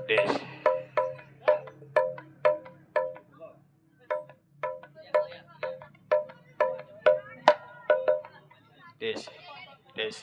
Des, Des, Des.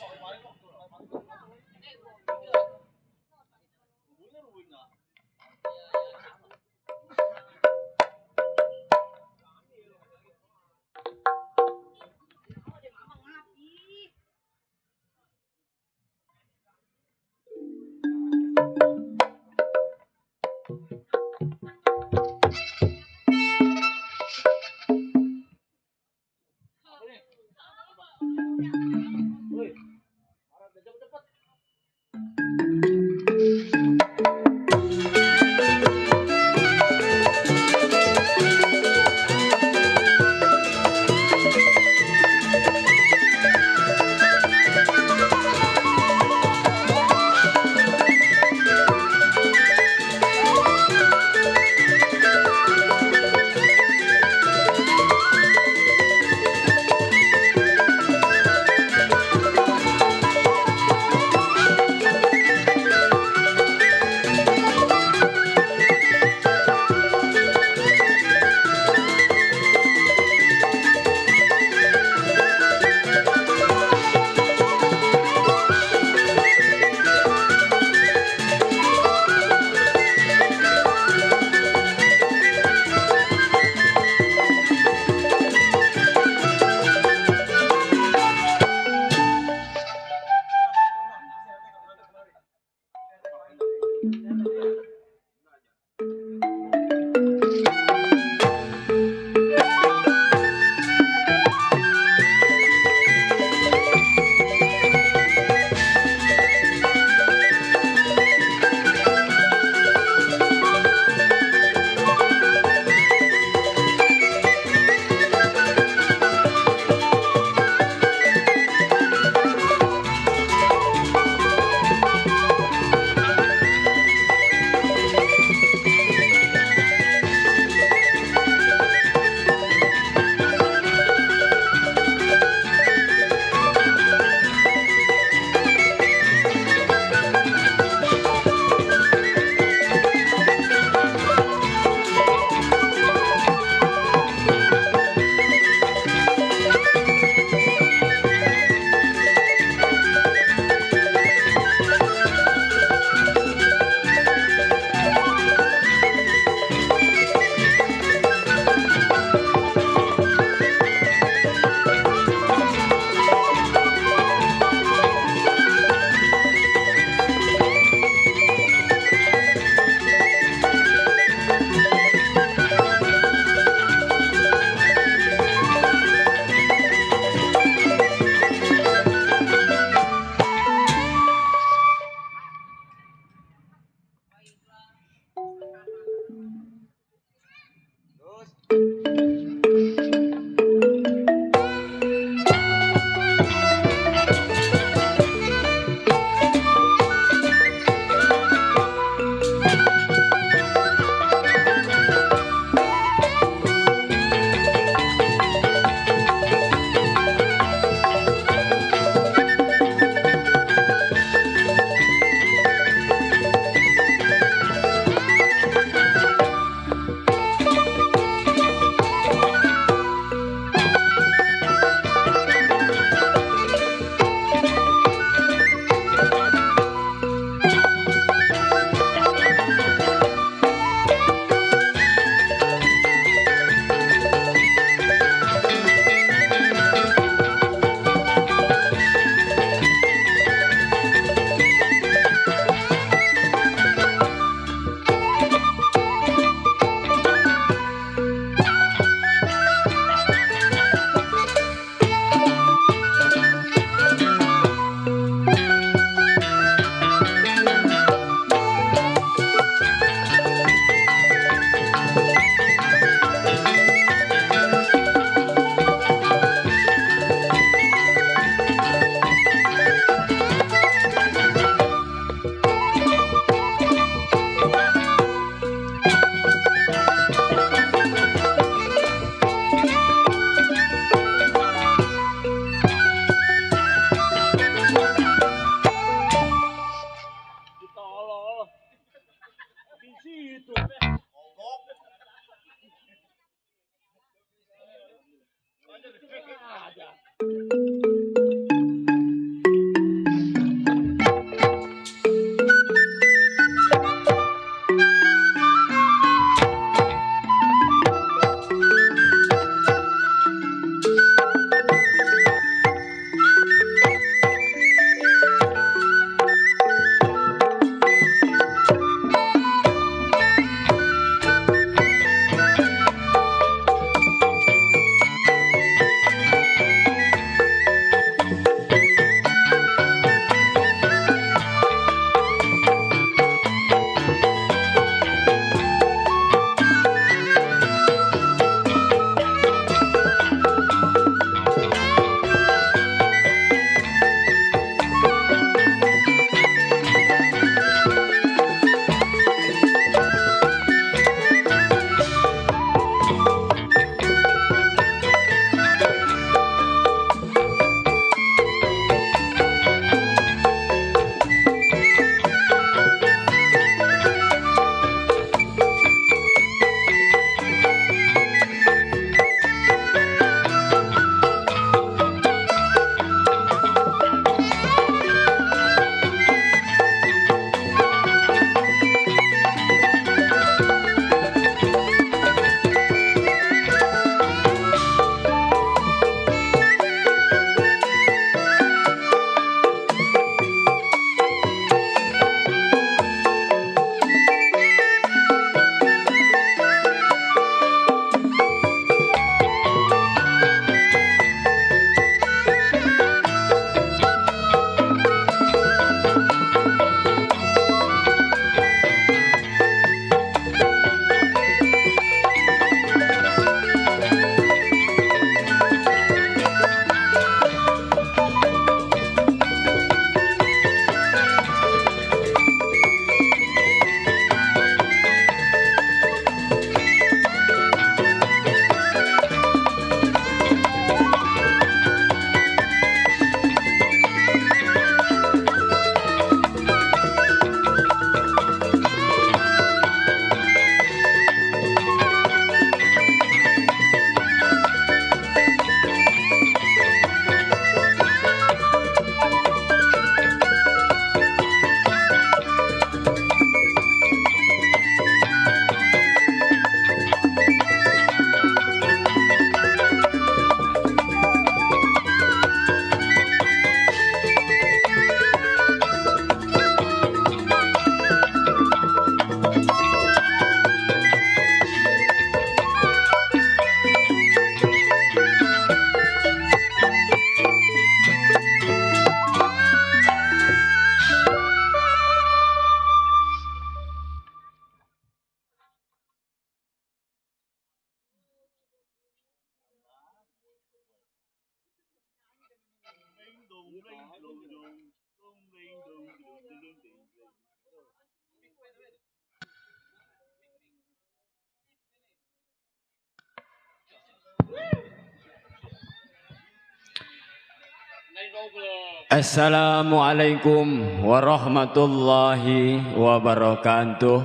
Assalamualaikum warahmatullahi wabarakatuh.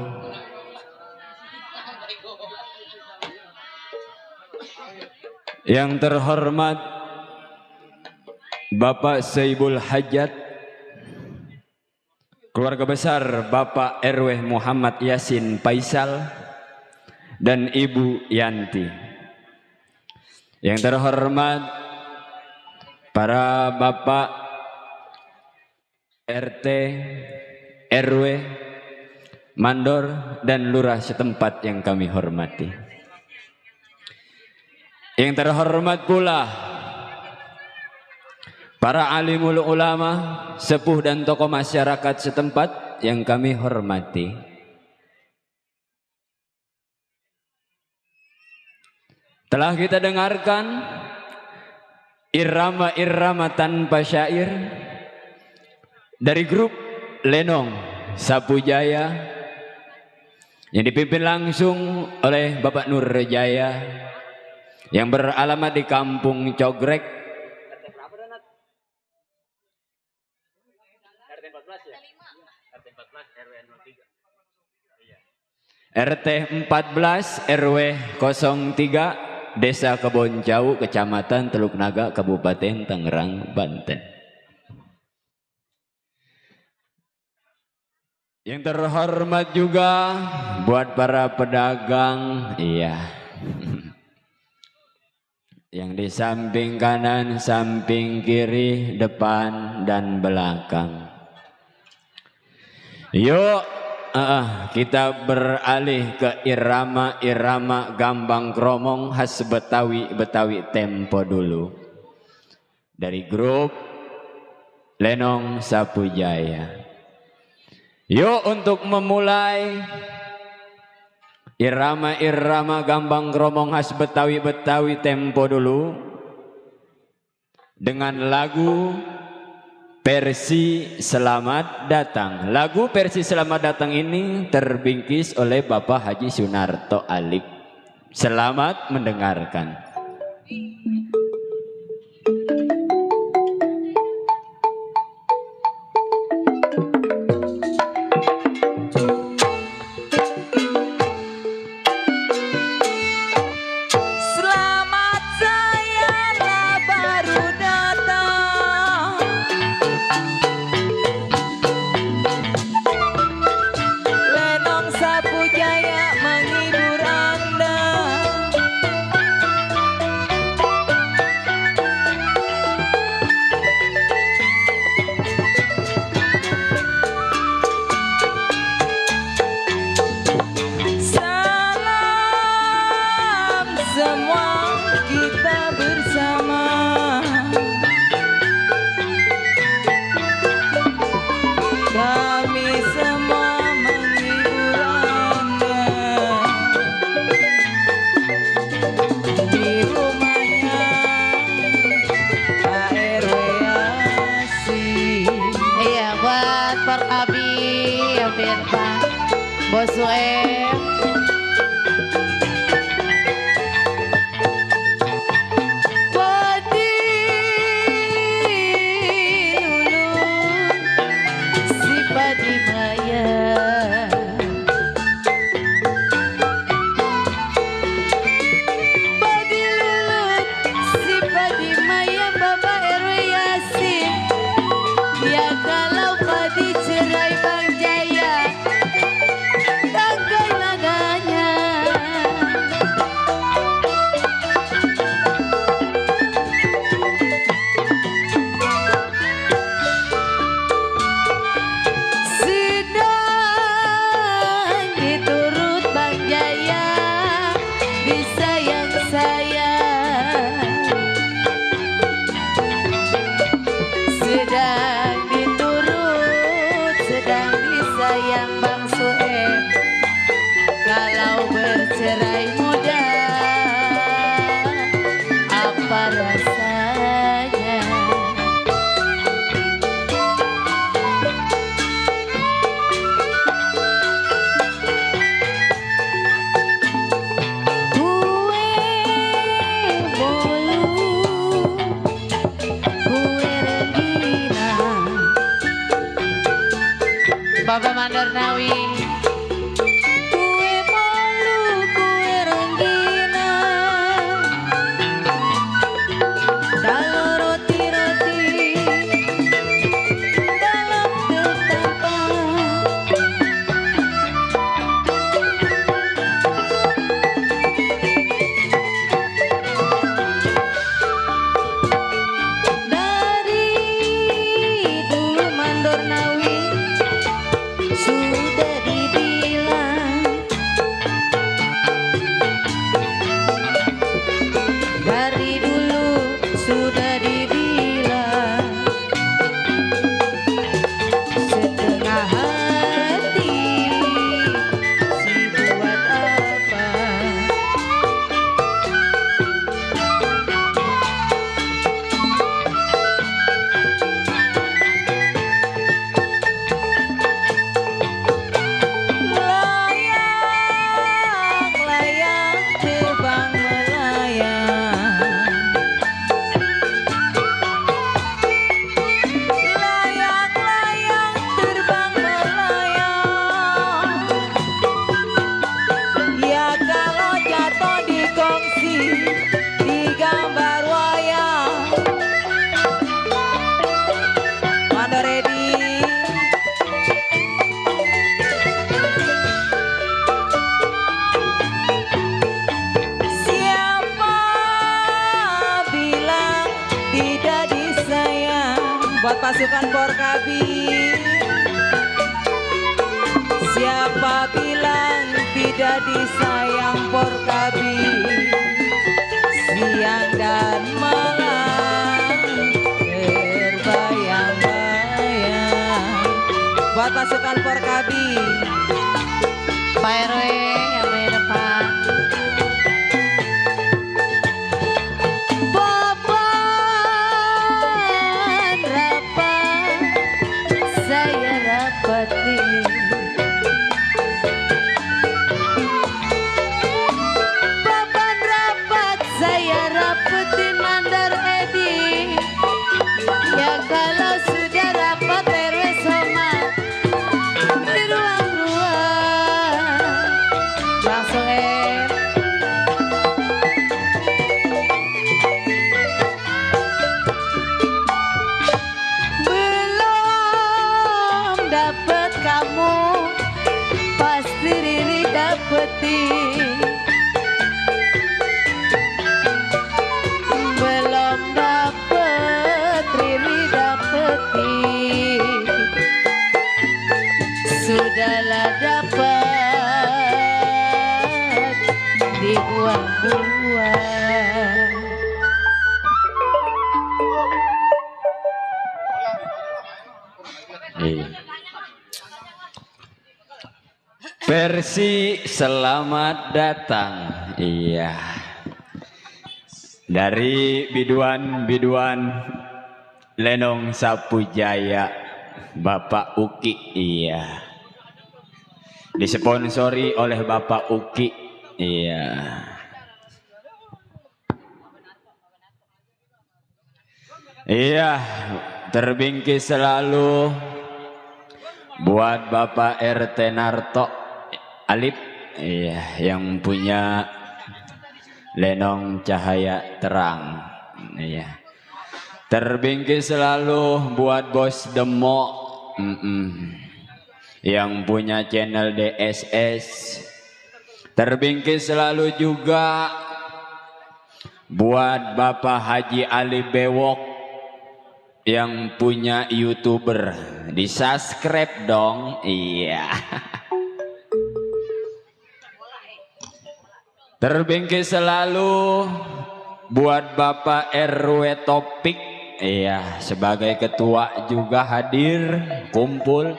Yang terhormat Bapak Saibul Hajat, keluarga besar Bapak RW Muhammad Yasin Faisal dan Ibu Yanti. Yang terhormat para Bapak RT, RW, Mandor dan Lurah setempat yang kami hormati. Yang terhormat pula para alimul ulama, sepuh dan tokoh masyarakat setempat yang kami hormati. Telah kita dengarkan irama-irama tanpa syair dari grup Lenong Sapu Jaya yang dipimpin langsung oleh Bapak Nur Jaya yang beralamat di Kampung Cogrek, RT 14 RW 03 Desa Kebon Jauh, Kecamatan Teluk Naga, Kabupaten Tangerang, Banten. Yang terhormat juga buat para pedagang, iya, yang di samping kanan, samping kiri, depan dan belakang. Yuk, kita beralih ke irama-irama gambang kromong khas Betawi tempo dulu dari grup Lenong Sapu Jaya. Yuk, untuk memulai irama-irama gambang kromong khas Betawi tempo dulu dengan lagu versi Selamat Datang. Lagu versi Selamat Datang ini terbingkis oleh Bapak Haji Sunarto Alip. Selamat mendengarkan. Bos UM Padi lulu si padi maya Padi lulu si padi maya Bapak RW Yasin. Ya kalau padi cerai Bang Jaya tangga Bapak Mandor Nawi. Kue malu, kue renggina. Kalau roti-roti dalam tetapan. Dari dulu Mandor Nawi sudah dibilang, dari dulu sudah dibilang, setengah hati si buat apa. Layang-layang terbang melayang, layang-layang terbang melayang. Ya kalau jatuh di kongsi, di gambar wayang. Mandor ready. Siapa bilang tidak disayang? Buat pasukan Porkabi. Siapa bilang tidak disayang Porkabi? Siang dan malam terbayang-bayang. Buat pasukan Porkabi. Pak RW yang di depan. Beban rapat saya rapati, beban rapat saya rapati Mandor Edi. Ya kalau sudah rapat RW Somad di ruang-ruang langsung belum dapat kamu, pasti Riri dapetin. Belum dapet Riri dapetin. Sudahlah dapat dibuang-buang. Iya. Versi selamat datang. Iya. Dari biduan-biduan Lenong Sapujaya, Bapak Uki. Iya. Disponsori oleh Bapak Uki. Iya. Iya, terbingkis selalu buat Bapak RT Narto Alip, iya, yang punya Lenong Cahaya Terang. Iya. Terbingkis selalu buat Bos Demo, yang punya channel DSS. Terbingkis selalu juga buat Bapak Haji Ali Bewok, yang punya YouTuber. Di subscribe dong. Iya. Terbingkis selalu buat Bapak RW Topik. Iya, sebagai ketua juga hadir kumpul.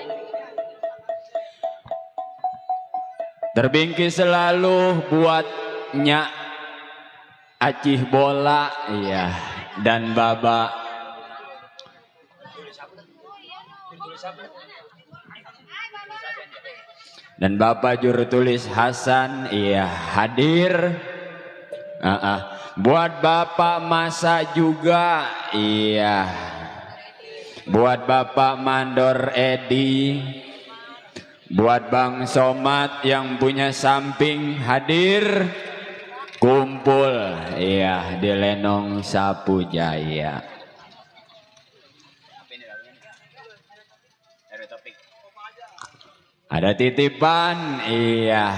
Terbingkis selalu buat Nyak Acih Bola, iya, dan Baba dan Bapak juru tulis Hasan, iya, hadir. Buat Bapak Masa juga, iya. Buat Bapak Mandor Edi, Buat Bang Somad yang punya samping hadir, kumpul iya di Lenong Sapu Jaya. Ada titipan, iya.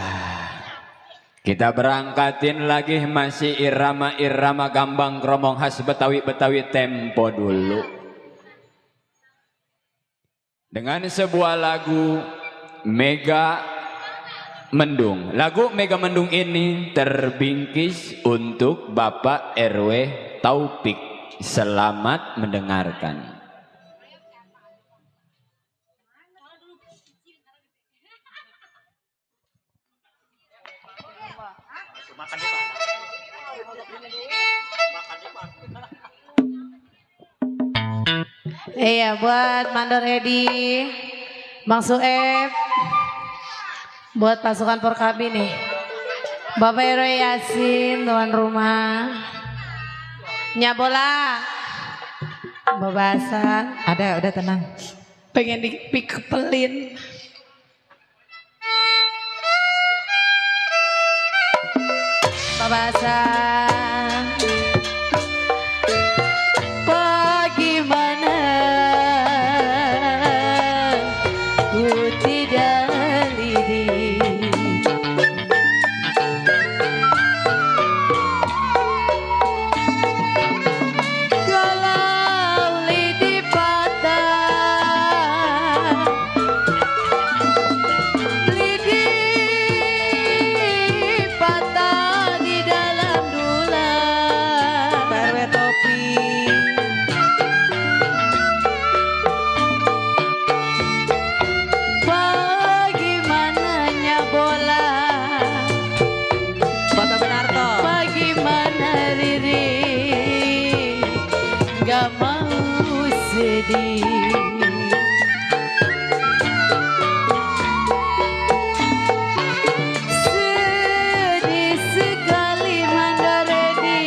Kita berangkatin lagi masih irama-irama gambang kromong khas Betawi-Betawi tempo dulu. Dengan sebuah lagu Mega Mendung. Lagu Mega Mendung ini terbingkis untuk Bapak RW Taufik. Selamat mendengarkan. Iya, buat Mandor Edi, Bang Sueb, buat pasukan Porkabi nih, Bapak RW Yasin, tuan rumah, Nyabola, Babasan, Ada, udah tenang. pengen dipikepelin. Babasan, bagaimana ku tidak lidi, kalau lidi patah, lidi patah di dalam dulang. PRW Topi. Bagaimana Nyabola, Foto Benarto. bagaimana Riri, gak mau sedih. Sedih sekali Mandaredi,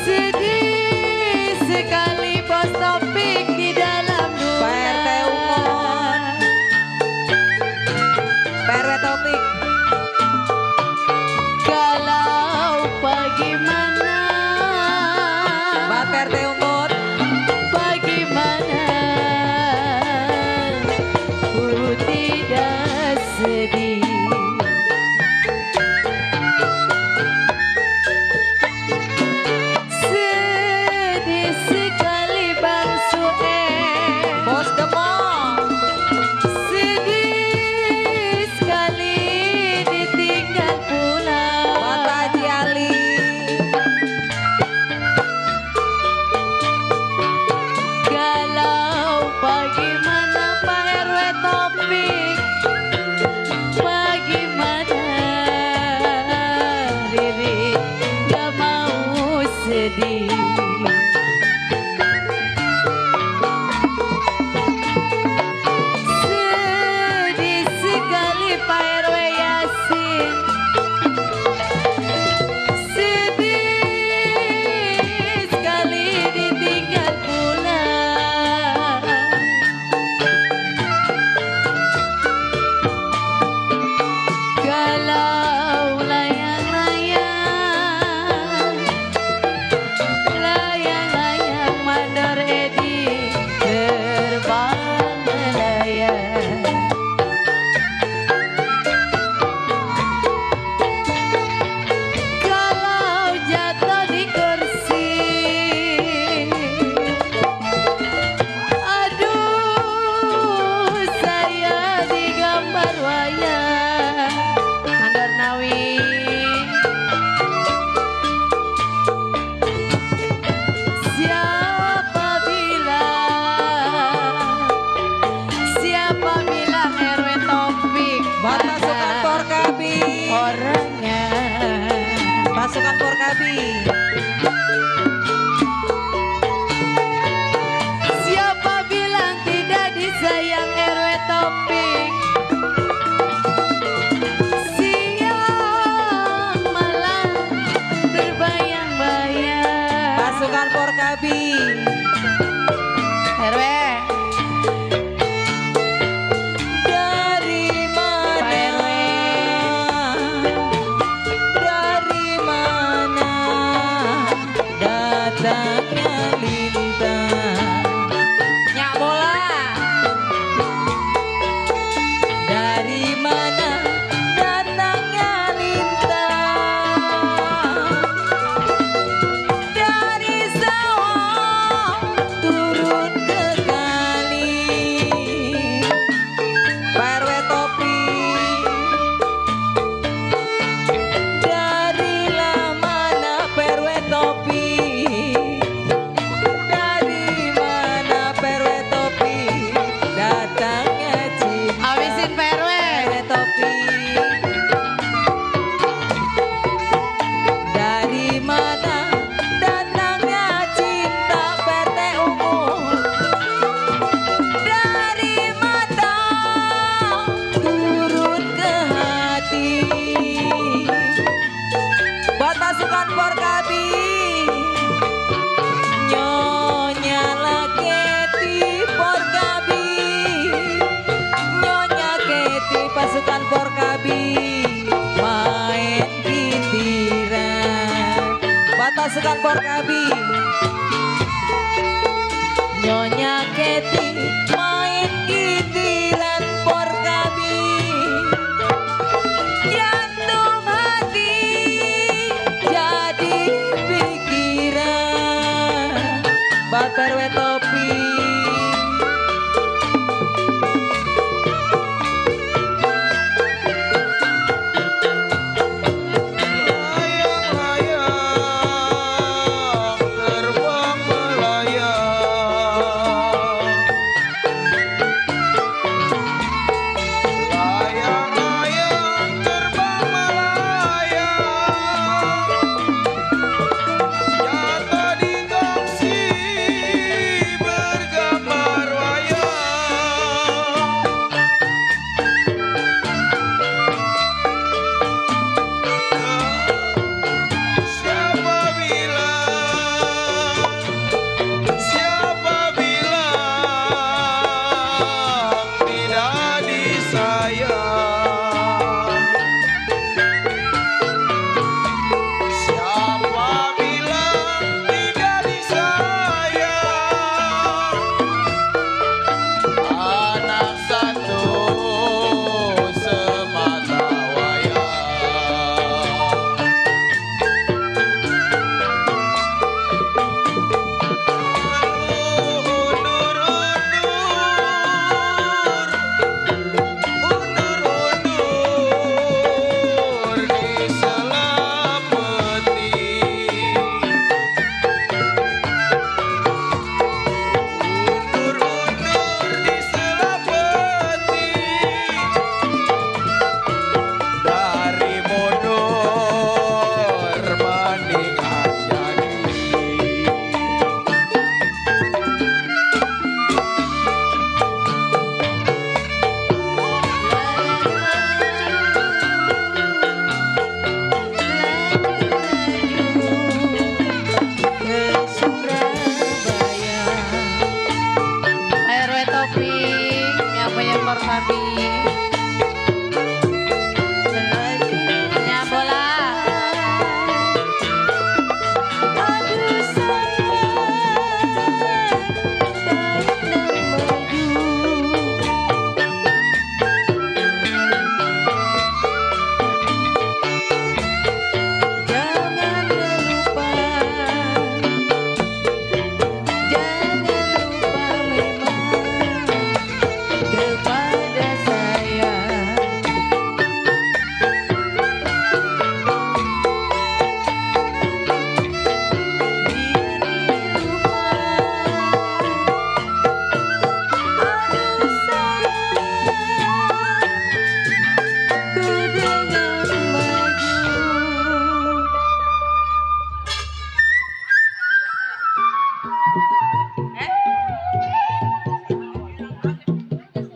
sedih sekali Bos Topik di dalam PRT Ungon. dulang. PRW Topik. Kalau bagaimana, Buat PRT Ungut. bagaimana ku tidak sedih. Sedih sekali Bang Sueb, Bos Demong. sedih sekali ditinggal Buat pulang. Haji Ali. Galau bagaimana Pak RW Topik, bagaimana Riri gak mau sedih. Sedih sekali Pak RW Yasin, sedih sekali ditinggal pulang. Galau layang-layang, layang-layang Mandor Edi terbang melayang. Kalau jatuh di kursi, aduh saya digambar wayang. Mandor Nawi, siapa bilang RW Topik Buat pasukan Porkabi. orangnya. Pasukan Porkabi. Siapa bilang tidak disayang RW Topik? Siang malam terbayang-bayang. Pasukan Porkabi. RW, Porkabi. Nyonya Keti main giliran Porkabi. Jantung hati jadi pikiran Bapak RW Topi.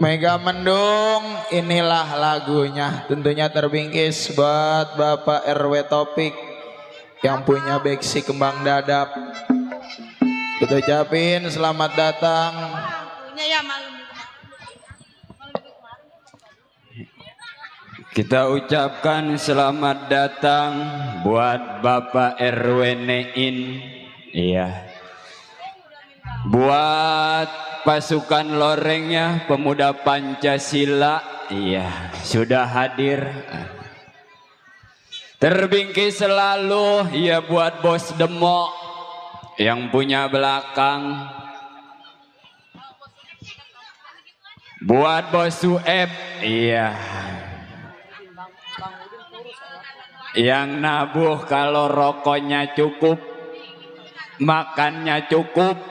Mega Mendung, inilah lagunya. Tentunya terbingkis buat Bapak RW Topik yang punya beksi kembang dadap. Kita ucapin selamat datang. Kita ucapkan selamat datang buat Bapak RW Nein. Iya. Buat pasukan lorengnya pemuda Pancasila, iya sudah hadir. Terbingkis selalu ya buat Bos Demo yang punya belakang, buat Bos Sueb, iya yang nabuh kalau rokoknya cukup, makannya cukup,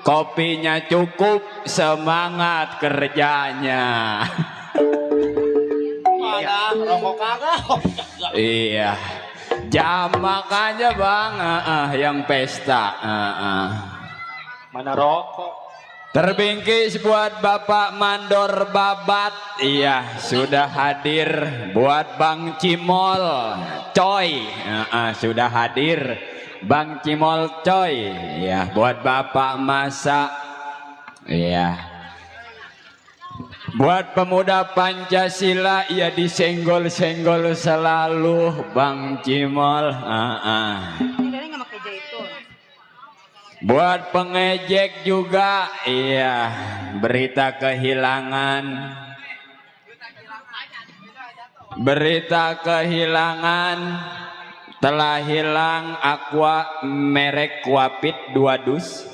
kopinya cukup, semangat kerjanya. Mana rokok kagak? Iya, jamak aja bang, yang pesta. Mana rokok? Terbingkis buat Bapak Mandor Babat, iya sudah hadir. Buat Bang Cimol Coy, sudah hadir. Bang Cimol Coy, ya buat Bapak Masa, ya buat pemuda Pancasila, ya disenggol-senggol selalu Bang Cimol. Buat pengejek juga, iya, berita kehilangan. Berita kehilangan, telah hilang aqua merek Quapit 2 dus.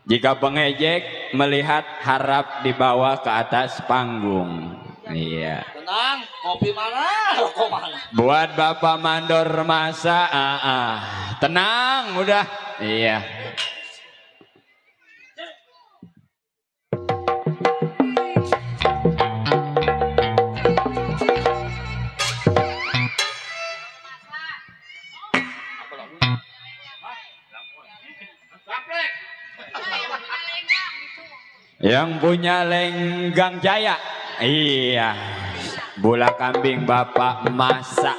Jika pengejek melihat harap dibawa ke atas panggung. Iya. Tenang, kopi mana? Rokok mana? Buat Bapak Mandor masa, tenang udah. Iya. Yang punya Lenggang Jaya, iya, bola kambing Bapak masak.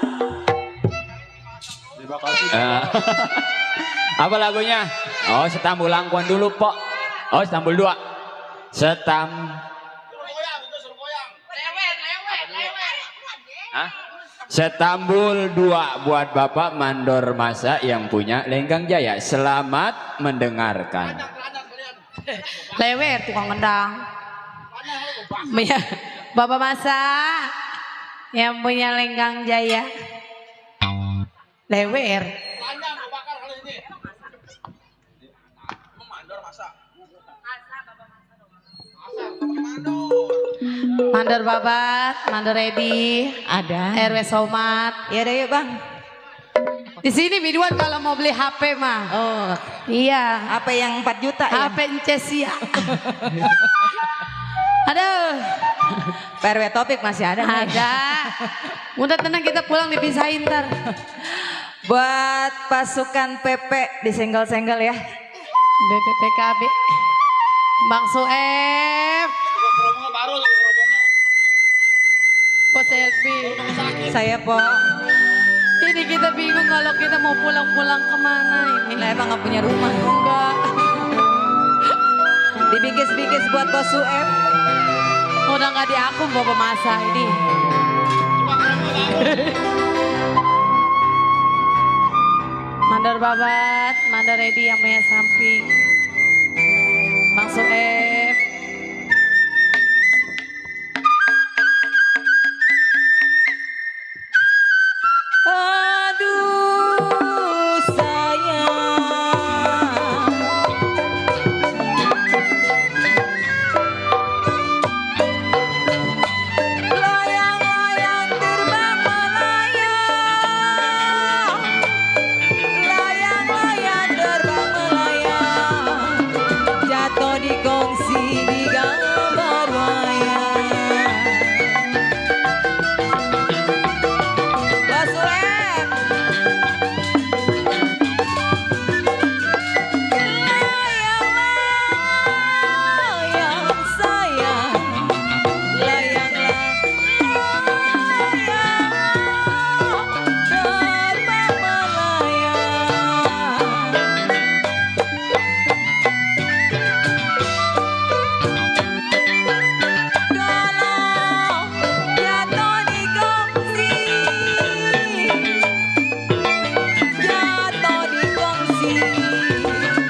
Terima kasih. Apa lagunya? Oh, Setambul Angkuan dulu, Pok. Oh, Setambul 2. Hah? Setambul 2 buat Bapak Mandor Masa yang punya Lenggang Jaya. Selamat mendengarkan. Lewer tukang kendang. Ya, Bapak Masa yang punya Lenggang Jaya. Lewer. Mandor Babat, Mandor Edi, Ada. RW Somat. Ya udah yuk bang. Di sini biduan kalau mau beli HP mah. Oh, Iya. apa yang 4 juta ya? HP Incesia. Aduh. PRW Topik masih ada nggak ya? Ada. Udah tenang kita pulang dipisahin ntar. Buat pasukan PP disenggol-senggol ya. BPPKB. Bang Soeb. Promo baru tuh promonya. Kok selfie. Saya po. Ini kita bingung kalau kita mau pulang-pulang kemana ini. Lah emang nggak punya rumah. Enggak. Dibingkis-bingkis buat bos UF. Udah nggak diakum Bapak Masa ini. Mandor Babat, Mandor Edi yang punya samping. Bang Soeb. Aduh sayang. Layang-layang terbang melayang. Layang-layang terbang melayang. Jatuh di gongsi di gambar wayang. Bos Ulem. Layang-layang sayang. Layang-layang terbang melayang. Kalau jatuh di gongsi, jatuh di gongsi,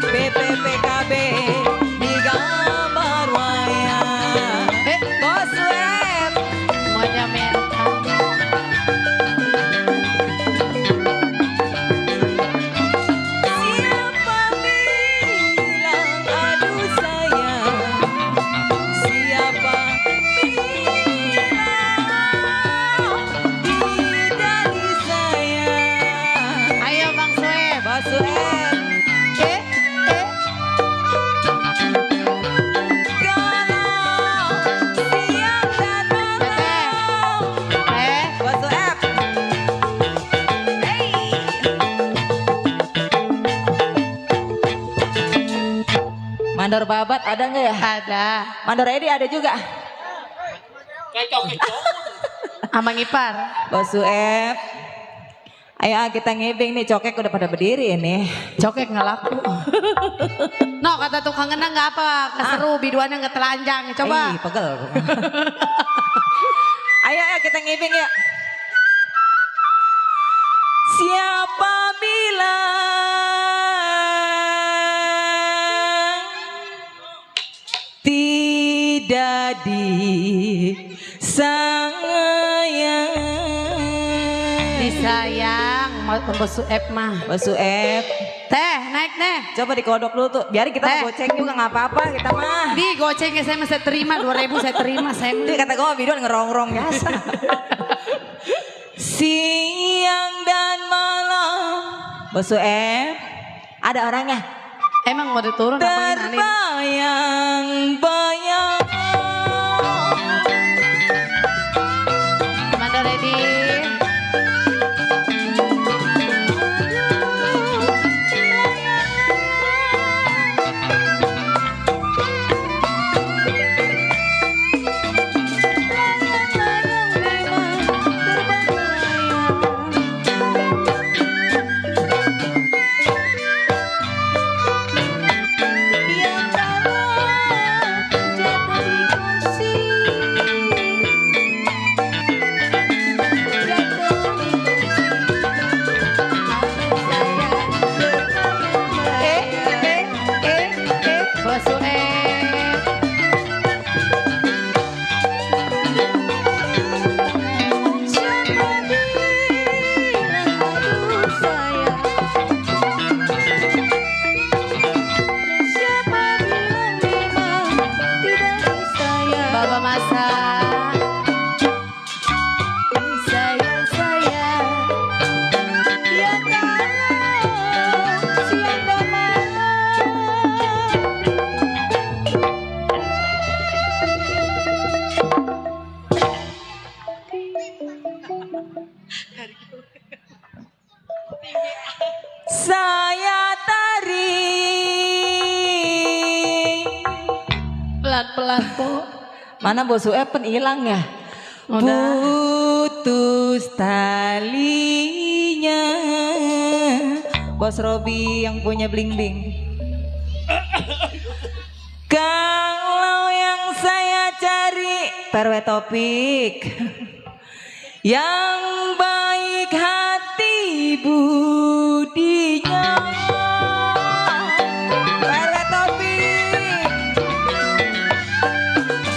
BPPKB di gambar wayang. Bos Web, Semuanya merah. siapa bilang aduh sayang? Siapa bilang tidak disayang? Ayo Bang Soeb. Bos Web. Kalau siang dan malam. Bos Web. Hey. Mandor Babat ada nggak ya? Ada. Mandor Edi ada juga. Kecok. Amang Ipar. Bos Web. Ayo kita ngibing nih, cokek udah pada berdiri ini. Cokek nggak laku. No kata tukang kendang nggak apa. Keseru biduannya nggak telanjang. Coba. Ih, pegel. Ayo kita ngibing yuk. Siapa bilang tidak disayang. Disayang, mau Bos Sueb mah. Bos Sueb, Teh, naik teh. coba dikodok dulu tuh. Biar kita Teh. goceng juga nggak apa-apa kita mah. Di gocengnya saya masih terima 2.000 saya terima saya. Dia kata gue biduan ngerongrong biasa. Siang dan malam. Bos Sueb, ada orangnya. Emang mau diturun apa yang aneh? Terbayang-bayang. Manda ready. Bos Sueb. Baba Masa. Sayang saya. Ya kalau siang dan malam. Saya tarik. Pelan-pelan kok. Mana Bos Sueb pen hilang ya? Udah. Putus talinya. Bos Robi yang punya bling-bling. Kalau yang saya cari perwe topik yang baik hati budinya. Perwe topik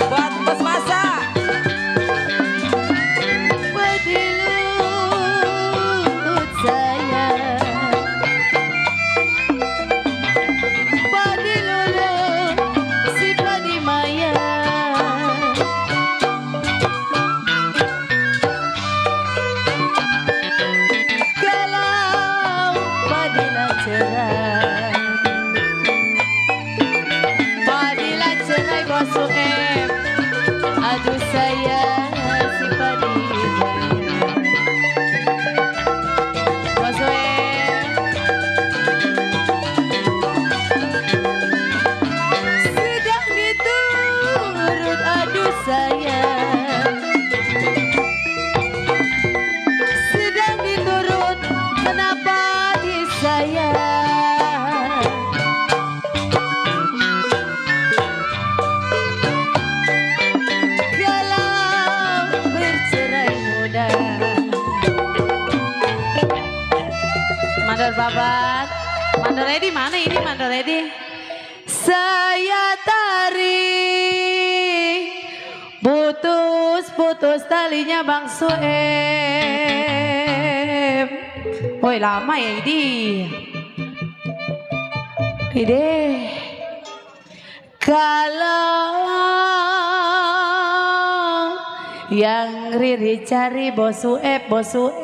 buat Bos Masa. Padilut saya. Padilut si Padimaya. Kalau padilah cerai. Padilah cerai Bos Sueb. Aduh sayang si Padimaya. Bos Sueb. Sedang diturut aduh sayang. Sedang diturut kenapa disayang. Kalau bercerai muda. Mandor babat. Mandor ready mana ini mandor ready? Saya tarik. Putus talinya Bang Sueb. Woi lama ya ini. Ide. Kalau yang Riri cari Bos Sueb, Bos Sueb.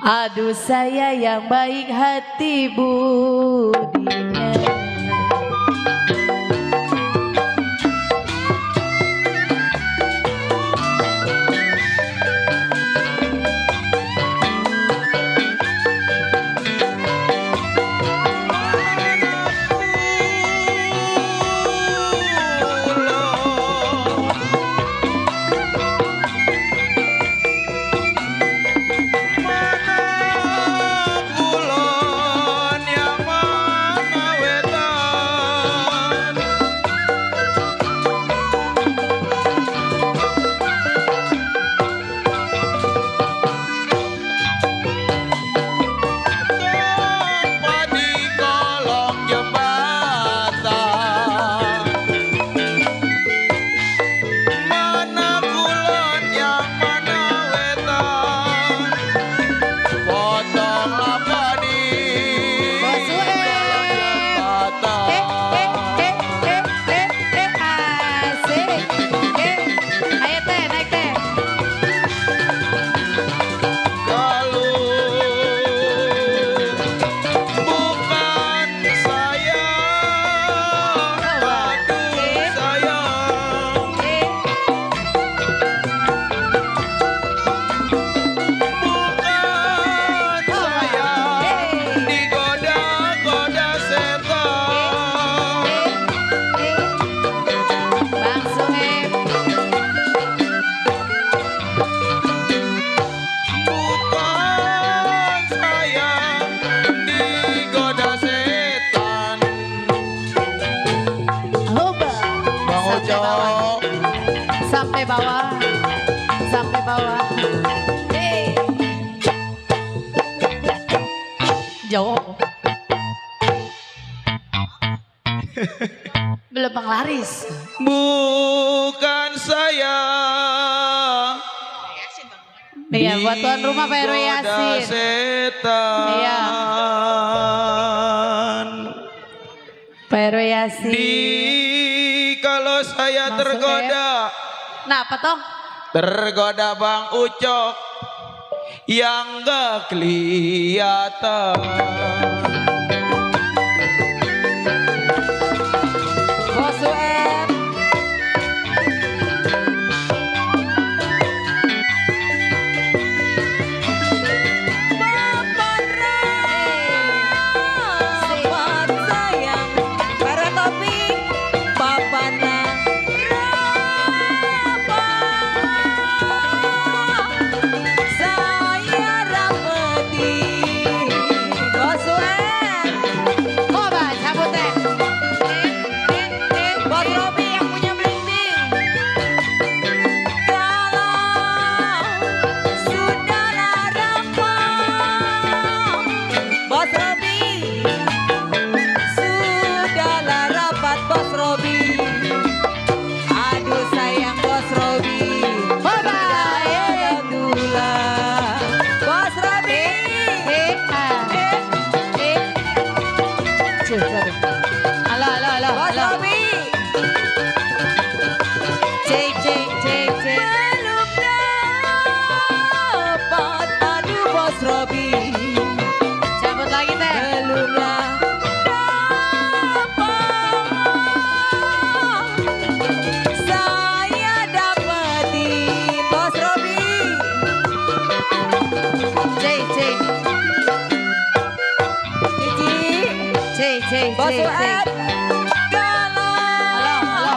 Aduh saya yang baik hati budinya. Kulon yang mana bawah. Sampai bawah. Jauh. Belum penglaris. Bukan saya. Iya, buat tuan rumah Pak RW Yasin. Setan. Iya. Pak RW Yasin. Kalau saya Masuk, tergoda. Nah, apa toh? Tergoda Bang Ucok yang gak kelihatan. Bos UM. Papan rapat sayang, para topik papan saya rapetin. Bos UM. Coba cabut deh. Bos Robi yang punya bling-bling. Kalau sudahlah rapat, Bos Robi. Sudahlah rapat, Bos Robi. Aduh sayang Bos Robi. Alhamdulillah. Bos Robi. Halo, halo, halo. Bos halo. Robi. Cek, cek, cek, cek. Belum dapat, aduh Bos Robi. Cabut lagi teh. Belumlah dapat, saya dapetin Bos Robi. Cek, cek. Cici, Cek, cek, Bos cek, cek. UM. Halo, halo. Kalau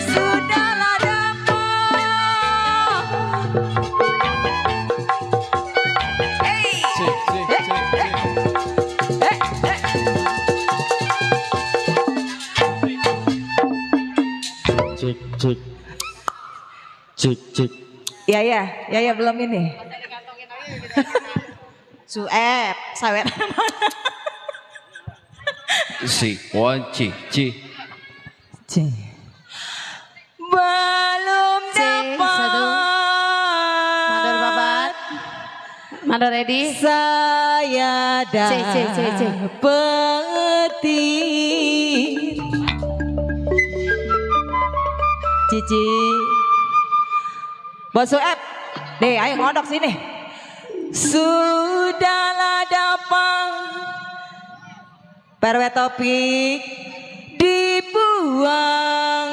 sudahlah dapat. Hey. Cik, cik. Cik, cik. Ya belum ini. Suep, sawet. Si, wan, ci. Belum Cik, satu. Mandor dapat. babat. Mandor ready. Saya Cik, cik, cik, cik. dapetin. Cici. Bos Sueb. Deh, ayo ngodok sini. Sudahlah dapat. Perwe topik dibuang.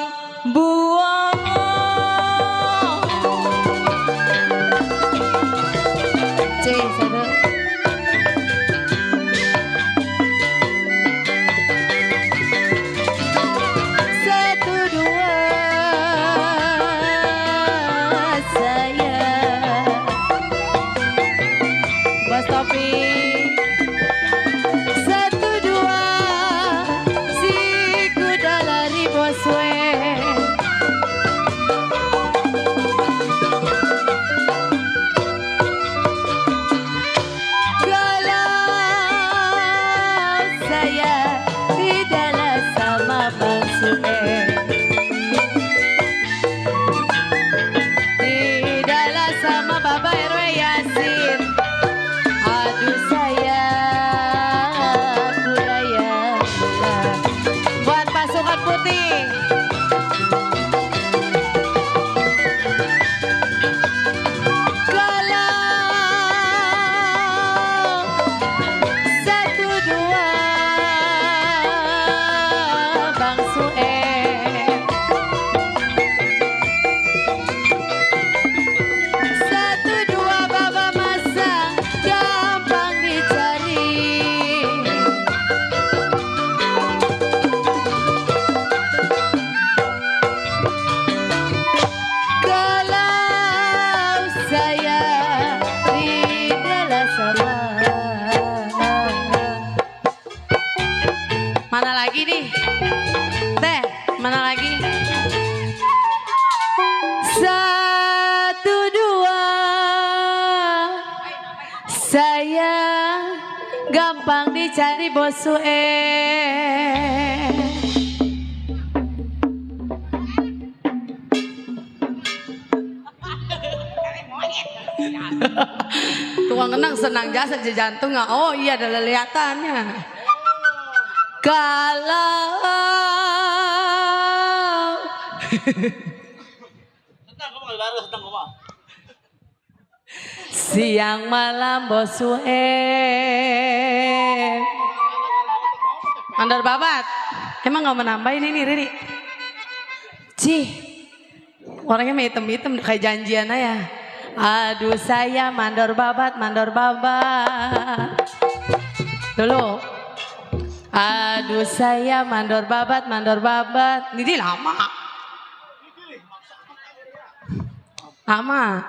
Cik, satu. Satu, dua. Saya. Bos topik. Satu, dua. Si kuda lari bos we. Kalau saya tidaklah sama Bang Sueb, tidaklah sama Bapak RW Yasin. Aduh saya budaya buat pasukan putih. Satu dua Bang Sueb. Satu dua Baba Masa gampang dicari. Kalau saya tidaklah sama. Mana lagi nih? Teh, mana lagi? gampang dicari bosu Tukang kenang senang jasa je jantung nggak? Oh iya ada leliatannya. Kalau Senang kamu baru senang kamu. siang malam bosu Mandor babat. Emang nggak menambahin ini Riri? Cih, orangnya hitam-hitam kayak janjian aja. Aduh saya mandor babat. Dulu. Aduh saya mandor babat. Ini lama. Lama.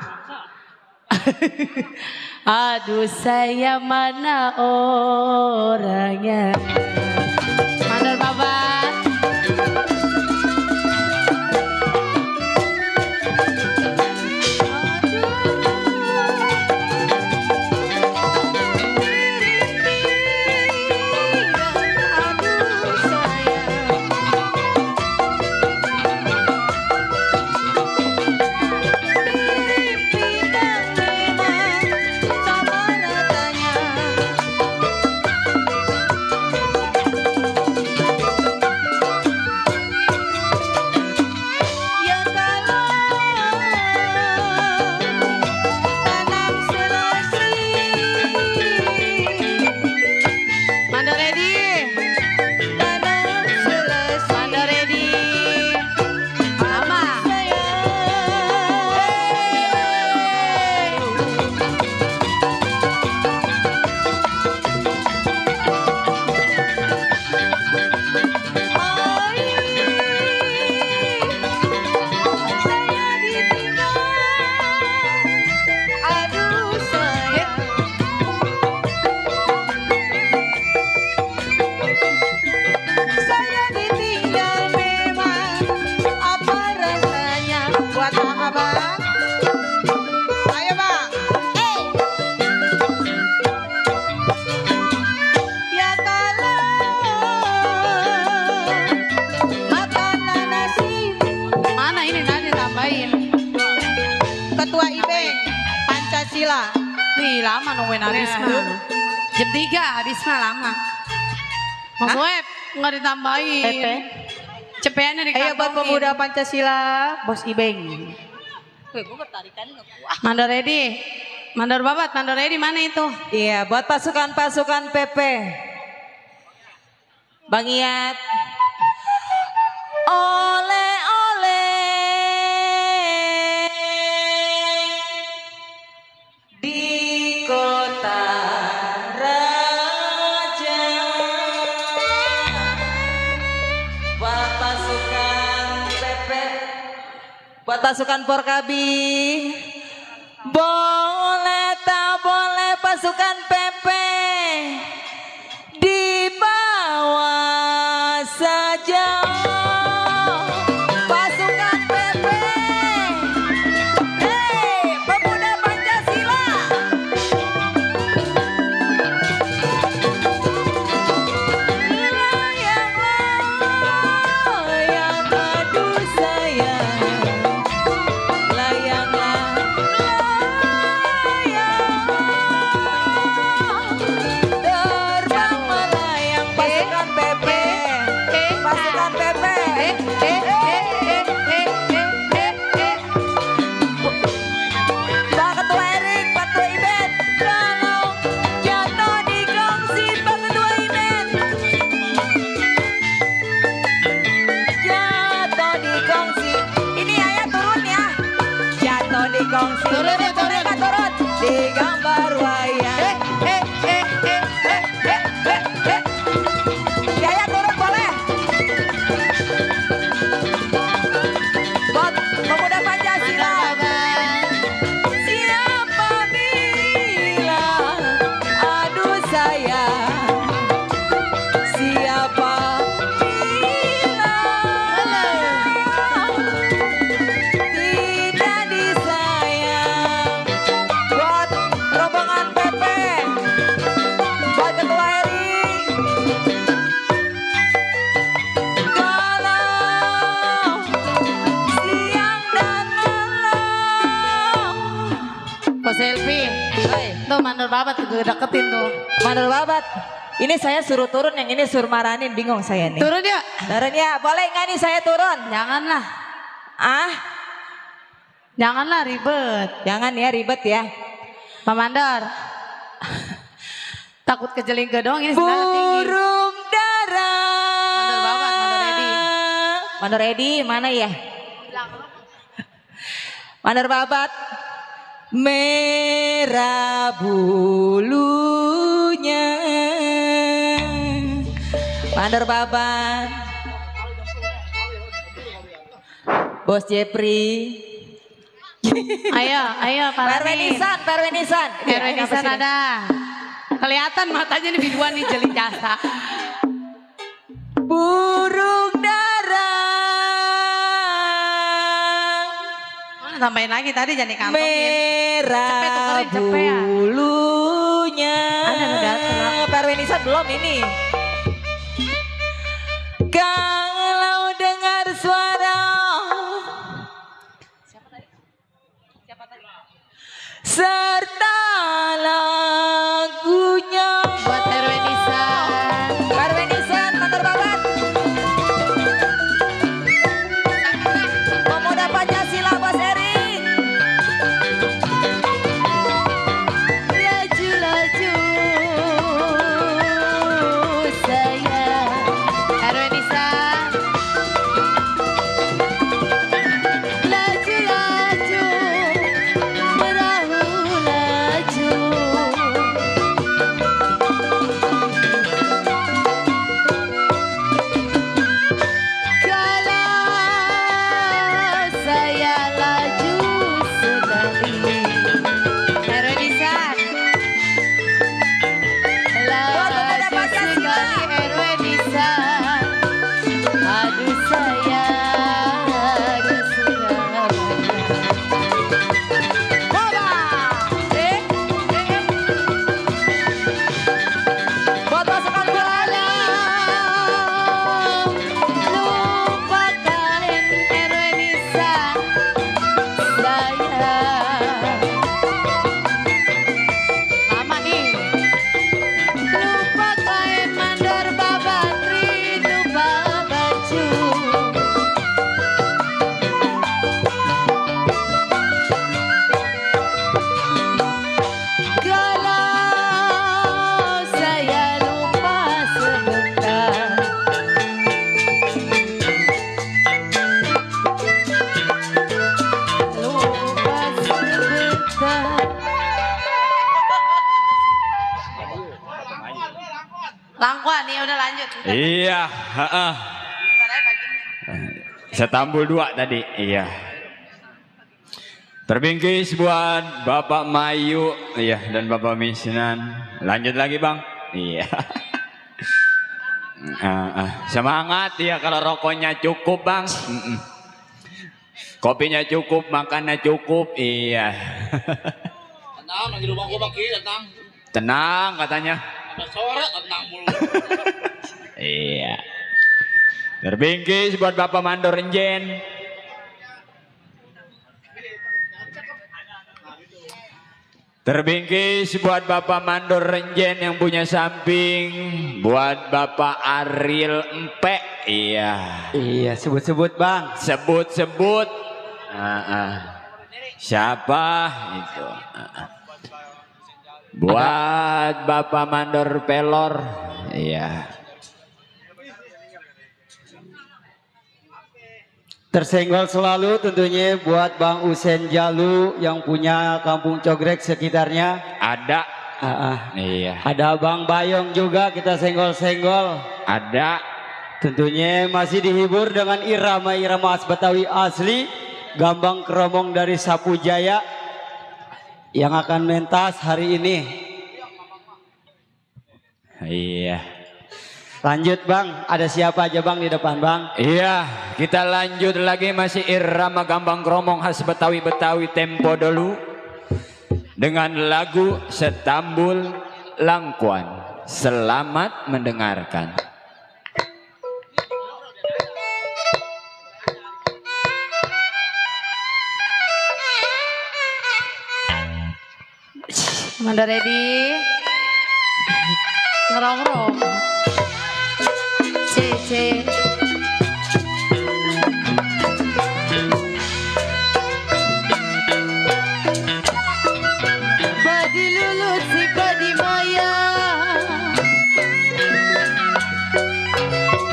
Aduh saya mana orangnya. Mandor babat. Ketua IBENG Pancasila. Nih lama nungguin Abisma. Jam 3 Abisma lama. Mas Web nggak ditambahin. Cepeannya di Ayo buat pemuda Pancasila, Bos IBENG. Mandor ready. Mandor babat, mandor ready mana itu? Iya, buat pasukan-pasukan PP. Bang Iyat. Oleh-oleh di kota raja. Buat pasukan PP, buat pasukan Porkabi. Boleh tak boleh pasukan PP dibawa saja. Pasukan PP, hei pemuda Pancasila. Layang aduh sayang, layanglah. Terbang melayang pasukan PP, pasukan PP. Pak Ketua Erik, Pak Ketua Iben, tolong jatuh di gongsi Pak Ketua Iben. Jatuh di gongsi. Ini ayah turun ya. Jatuh di gongsi. Turun ya, turun. Mereka turun di gambar wayang. Yaya turun boleh. Buat pemuda Pancasila. Siapa bilang aduh sayang, siapa bilang tidak disayang. Kok selfie? Oi, Tuh mandor babat tuh gue deketin tuh. Mandor babat. Ini saya suruh turun, yang ini suruh maranin, bingung saya nih. Turun ya? Turun ya, boleh nggak nih saya turun? Janganlah. Ah, Janganlah ribet. jangan ya ribet ya. Pak Mandor. Takut kejeling gedong ini sendalnya tinggi. Burung dara. Mandor babat, mandor Edi. Mandor Edi mana ya? Mandor babat. Merah bulunya. Mandor babat. Bos Jepri. Ayo Pak Rani. Perwenisan, perwenisan. Perwenisan ada. Kelihatan matanya nih biduan nih jeli jasa. Burung dara. Mana tambahin lagi tadi jangan dikantongin. Merah Cepet tukerin, cepet ya. bulunya. Ada udah tenang. Perwenisan belum ini. Kalau dengar suara serta lagunya. Buat Perwenisan. Perwenisan Mandor babat. Pemuda Pancasila Bos Erik. Laju-laju sayang. Perwenisan. Laju-laju perahu laju. Kalau saya laju sekali. Perwenisan. Laju sekali Perwenisan. Aduh sayang kesudahan. Hoba! Buat pasukan bola. Lupakan Perwenisan sayang. Lama nih. Lupakan mandor babat rindu babaju. Kalau saya lupa sebentar. Lupa sebentar. Langkuan nih udah lanjut. Iya, heeh. Setambul 2 tadi, iya. Terbingkis buat Bapak Mayu, iya, dan Bapak Misnan. Lanjut lagi Bang, iya. Semangat ya kalau rokoknya cukup Bang. Kopinya cukup, makannya cukup, iya. Tenang, lagi rumah gua bagi, tenang. Tenang katanya. Ada sore, tenang mulu. Iya. Terbingkis buat Bapak Mandor Renjen. Terbingkis buat Bapak Mandor Renjen yang punya samping. Buat Bapak Ariel Empe. Iya. Iya, sebut-sebut Bang. Sebut-sebut. Siapa itu? Buat Bapak Mandor Pelor. Iya. Tersenggol selalu tentunya buat Bang Usen Jalu yang punya Kampung Cogrek sekitarnya. Ada. Iya. Ada Bang Bayong juga kita senggol-senggol. Ada. Tentunya masih dihibur dengan irama-irama khas Betawi asli. Gambang Keromong dari Sapu Jaya yang akan mentas hari ini. Iya. Lanjut Bang, ada siapa aja Bang di depan Bang? Iya, kita lanjut lagi masih irama Gambang Keromong khas Betawi tempo dulu. Dengan lagu Setambul Langkuan. Selamat mendengarkan. Manda ready? Ngerong-rong. C. Badi lulut si badi maya.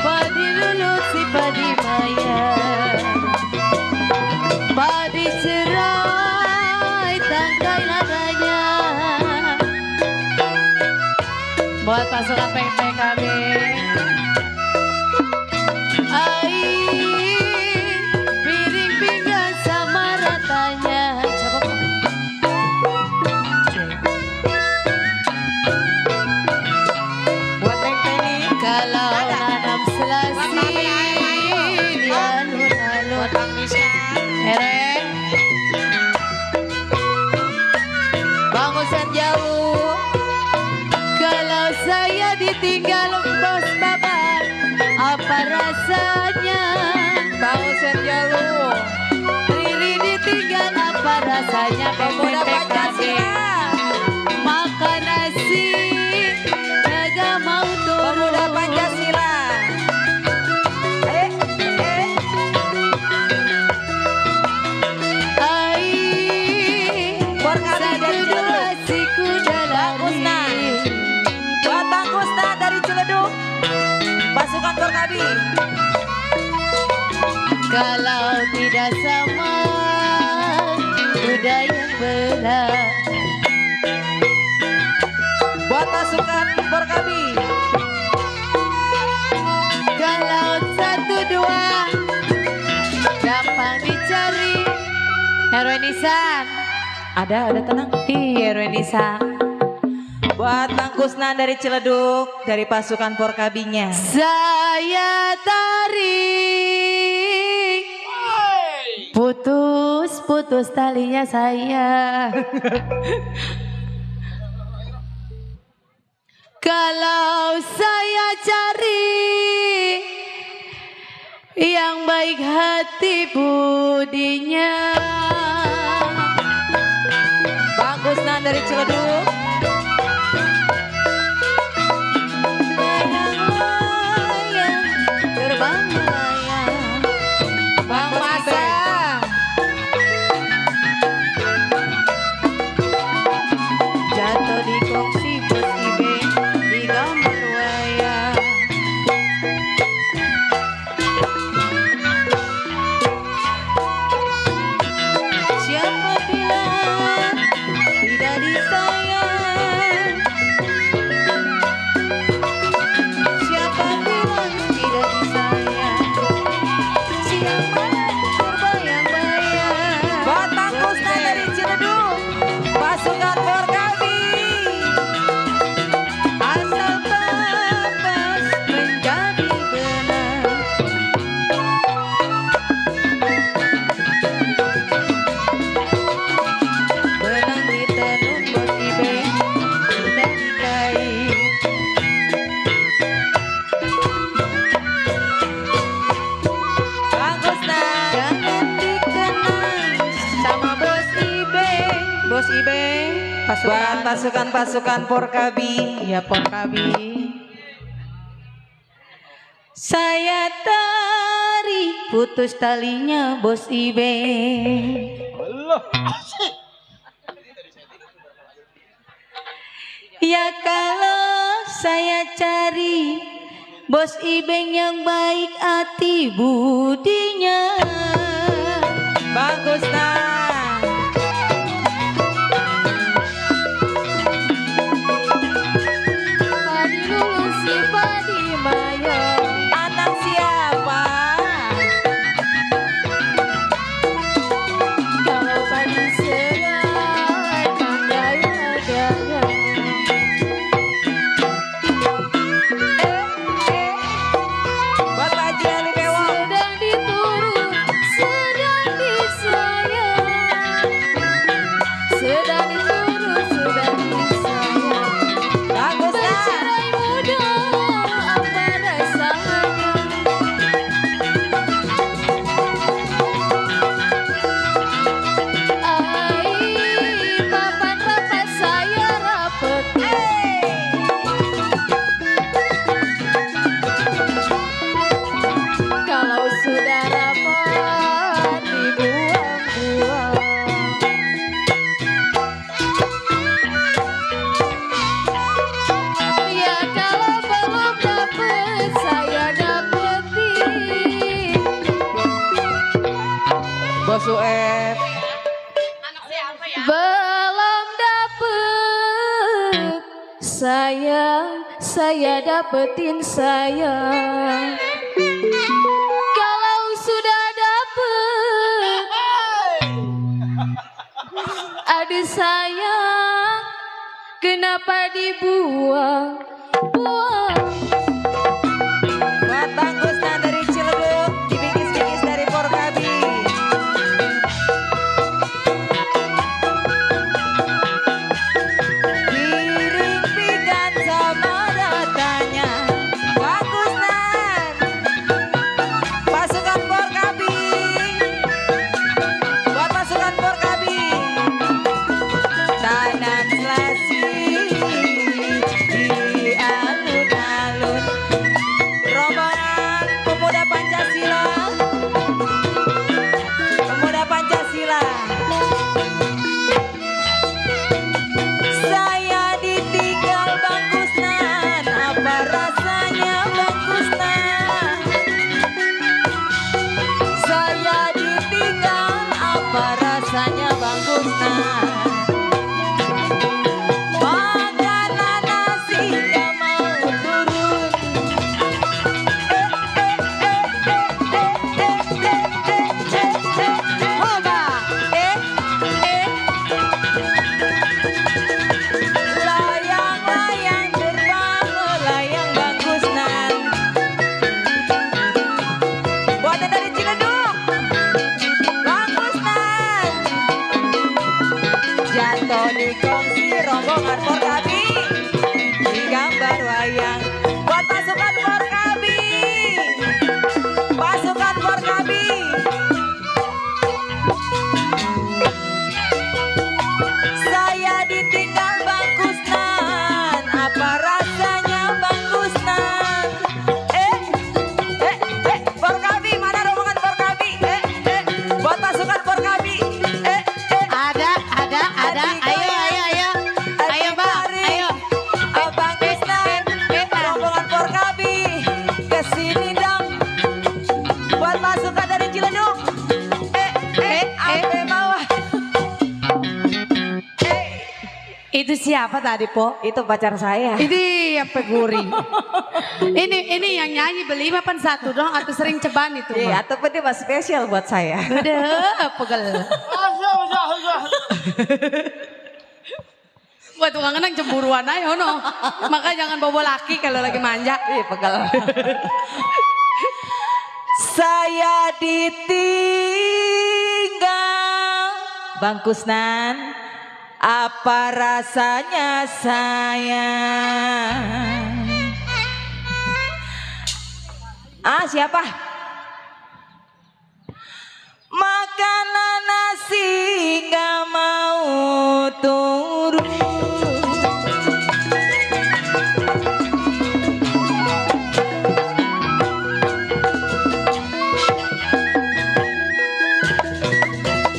Badi lulut si badi maya. Badi cerai tangkai nadanya. Buat pasukan PKB. Piring pinggan sama ratanya. Buat Teng-Teni. Kalau nanam selasi di alun-alun. Ereng. Bang Husen jauh. Kalau saya ditinggal bos bapak, apa rasanya? Bang Husen jauh. Riri ditinggal apa rasanya? Pemuda Pancasila. Makan nasi, agak mau turun. Pemuda Pancasila. Porkabi dari Ciledug. Bagus nah. Buat Bang Kusna dari Ciledug. Pasukan Porkabi. Kalau tidak sama, udah yang benar. Buat pasukan Porkabi. Kalau 1, 2 gampang dicari. Heroinisan. Ada tenang. Iya, Heroinisan. Buat Bang Kusna dari Ciledug. Dari pasukan Porkabinya. Saya tarik. Putus talinya saya. Kalau saya cari yang baik hati budinya. Bang Kusna dari Ciledug. Layang-layang, terbang melayang. Bang Masang. Jatuh di kongsi bos ibe di gambar wayang. Siapa bilang tidak disayang? Siapa bilang tidak disayang? Siapa terbayang-bayang? Buat Bang Kusna dari Ciledug. Pasukan Porkabi. Asal bebas menjadi benar. Benang ditenun bos ibe dari kain. Bang Kusna. Jangan dikenang sama bos ibe. Bos ibe Buat pasukan Porkabi. ya Porkabi. Saya tarik putus talinya bos ibe. Ya kalau saya cari bos ibeng yang baik hati budinya. Bang Kusna. Padi lulus si padi maya. Anak siapa? Kalau padi serai tandai adanya. Buat Pak Haji Ali Bewok. Sedang diturut, sedang disayang. Sueb. Belum dapet saya dapetin sayang. Kalau sudah dapet, aduh sayang, kenapa dibuang? Buat Bang Gusna dari Ciledug, dibingkis-bingkis dari Porkabi. Dirimpikan sama datanya Bang Gusna, pasukan Porkabi. Buat pasukan Porkabi, tanam selasih di alun-alun. Rombongan pemuda Pancasila, pemuda Pancasila. Saya ditinggal Bang Gusnan, apa rasanya Bang Gusnan? Saya ditinggal, apa rasanya Bang Gusnan? Makanan nasi gak mau turun. Layang-layang terbang melayang Bang Gusnan. Buatan dari Ciledug, Bang Gusnan. Jatuh di kongsi rombongan Porkabi, di gambar wayang. Buat pasukan Porkabi, pasukan Porkabi. Saya ditinggal Bang Gusnan, apa rasanya Bang Gusnan? Porkabi, mana rombongan Porkabi? Buat pasukan Porkabi. Ada. Ayo Bang, ayo. Bang Gusnan, rombongan Porkabi, kesini dong. Buat pasukan dari Ciledug. Ampe bawah. Itu siapa tadi, Po? Itu pacar saya. Ini yang peguri. ini yang nyanyi beli apa satu dong atau sering ceban itu? Iya, ataupun dia mas spesial buat saya. Udah, pegel. Buat tukang kenang cemburuan aja, no. Maka jangan bawa laki kalau lagi manja. Ih, pegel. Saya ditinggal Bang Gusnan, apa rasanya sayang? Siapa? Makanan nasi gak mau turun.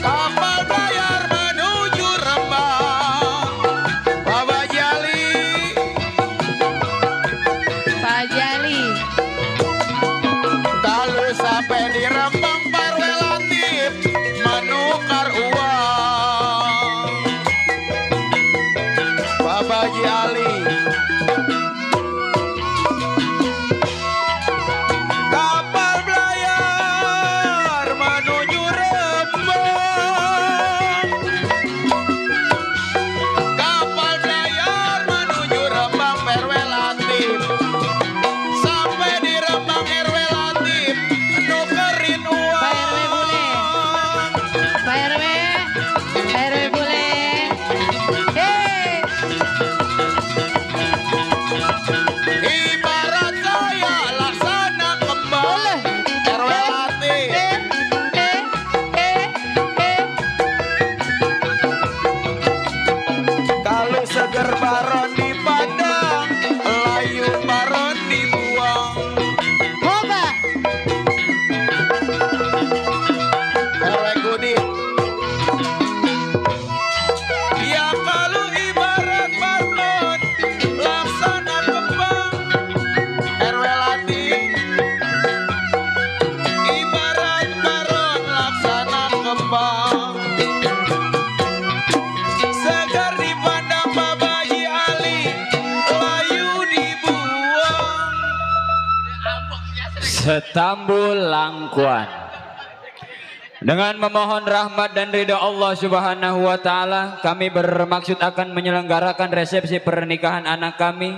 Kapal layar menuju Rembang, Bapak Jali. Pak Jali. Kalau sampai di Rembang Pak relatif menukar uang. Bapak Jali. Kapal belayar menuju Rembang. Kapal belayar menuju Rembang per relatif. Sampai di Rembang RW Latif nukerin uang. Setambul Langkuan. Dengan memohon rahmat dan ridha Allah Subhanahu wa taala, kami bermaksud akan menyelenggarakan resepsi pernikahan anak kami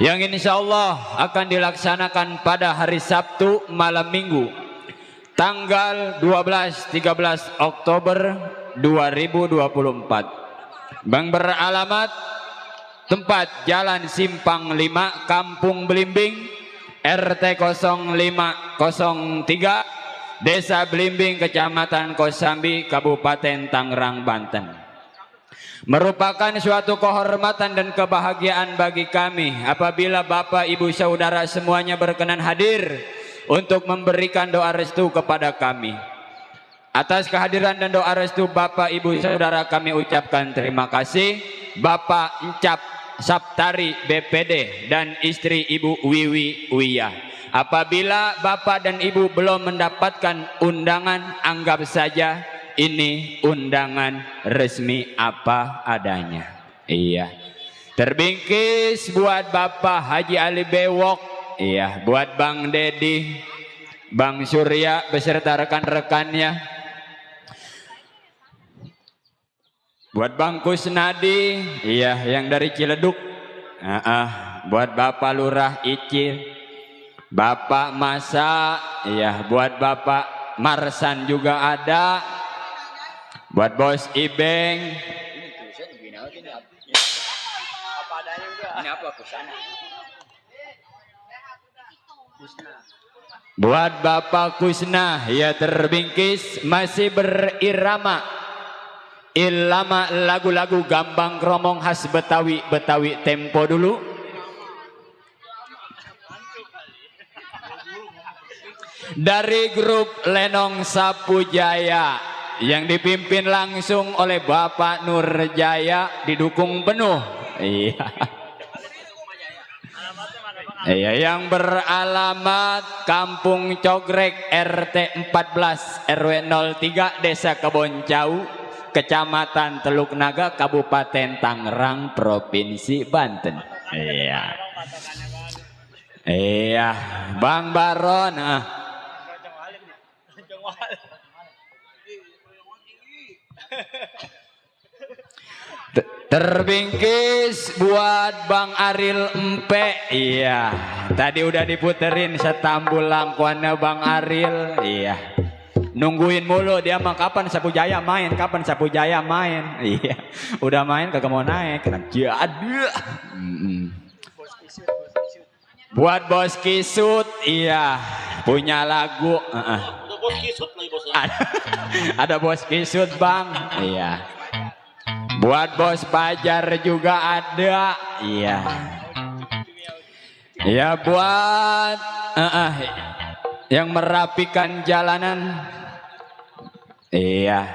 yang insya Allah akan dilaksanakan pada hari Sabtu malam Minggu tanggal 12-13 Oktober 2024. Bang beralamat tempat Jalan Simpang 5, Kampung Belimbing, RT 0503, Desa Belimbing, Kecamatan Kosambi, Kabupaten Tangerang, Banten. Merupakan suatu kehormatan dan kebahagiaan bagi kami apabila Bapak, Ibu, Saudara semuanya berkenan hadir untuk memberikan doa restu kepada kami. Atas kehadiran dan doa restu Bapak, Ibu, Saudara kami ucapkan terima kasih. Bapak Encap Saptari BPD dan istri Ibu Wiwi Wiyah. Apabila Bapak dan Ibu belum mendapatkan undangan, anggap saja ini undangan resmi apa adanya. Iya. Terbingkis buat Bapak Haji Ali Bewok. Iya, buat Bang Dedi, Bang Surya beserta rekan-rekannya. Buat Bang Kusnadi, iya yang dari Ciledug. Buat Bapak Lurah Icil, Bapak Masa, iya buat Bapak Marsan juga ada. Buat Bos Ibeng. Buat Bapak Kusna, ya terbingkis masih berirama irama lagu-lagu gambang kromong khas Betawi, Betawi tempo dulu. Dari grup Lenong Sapujaya yang dipimpin langsung oleh Bapak Nurjaya, didukung penuh. Iya. Iya, yang beralamat Kampung Cogrek, RT 14 RW 03, Desa Keboncau, Kecamatan Teluk Naga, Kabupaten Tangerang, Provinsi Banten. Iya. Iya, Bang Baron. Terbingkis buat Bang Aril Empe. Iya, tadi udah diputerin Setambul Langkuannya Bang Aril. Iya, nungguin mulu dia mah kapan Sapujaya main, kapan Sapujaya main. Iya, udah main kagak mau naik. Jadi buat Bos Kisut, iya punya lagu. Bos kisut lagi bosnya. Ada Bos Kisut Bang. Iya. Buat Bos Pajar juga ada. Iya. Iya buat yang merapikan jalanan. Iya.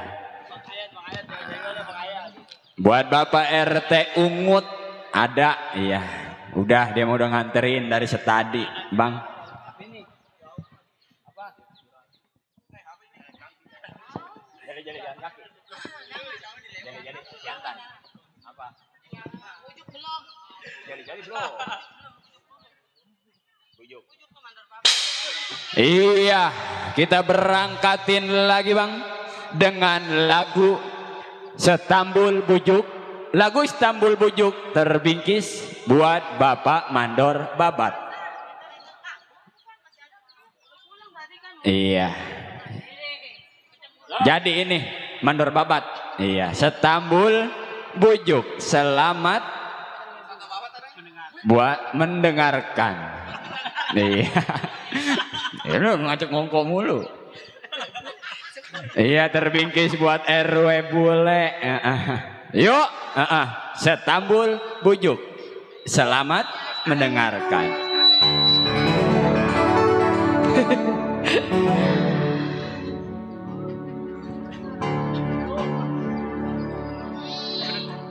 Buat Bapak RT Ungut ada. Iya. Udah dia mau udah nganterin dari setadi, Bang. Iya, kita berangkatin lagi Bang dengan lagu Setambul Bujuk. Lagu Setambul Bujuk terbingkis buat Bapak Mandor Babat. Iya. Jadi ini Mandor Babat. Iya, Setambul Bujuk. Selamat buat mendengarkan. Iya. Ini ngajak ngongkong mulu. Iya, terbingkis buat RW Bule. Yuk, Setambul Bujuk. Selamat mendengarkan.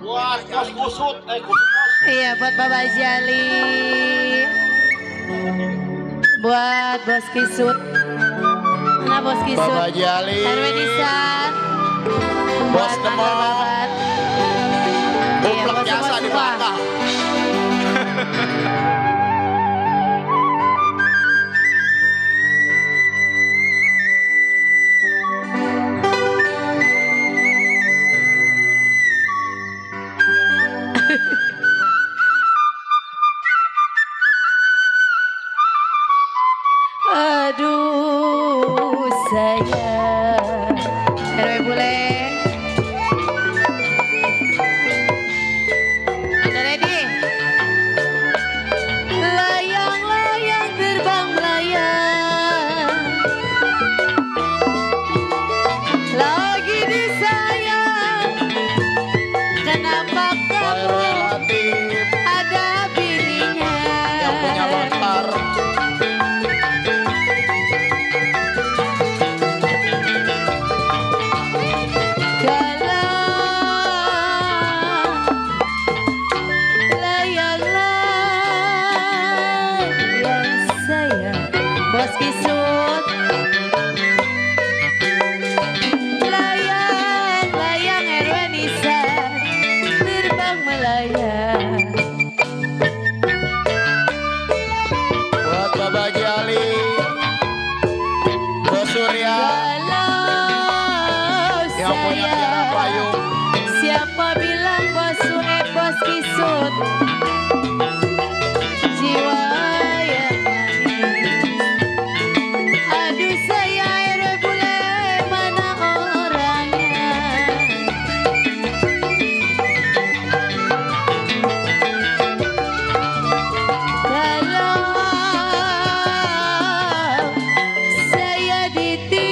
Wah, kusut. Iya, buat Bapak Jali, buat Bos Kisut. Mana Bos Kisut? Bapak Jali, RW Disa. Bos Buat Temo. Mandor Babat. Iya, Buplek Bos jasa di semua. belakang. sayang. RW Bule. Anda ready? Layang-layang terbang melayang, Lagi disayang. Kenapa Pak RW kamu Latif ada bininya? yang punya lontar. layang-layang sayang. Bos Kisut. Layang-layang RW Nisa Terbang melayang, Buat Bapak Haji Ali, Bos Surya kalau yang punya tiara sayang. payung. Siapa bilang bos Sueb bos Kisut? Jiwa yang manis. Aduh saya RW Bule mana orangnya? Kalau saya ditinggal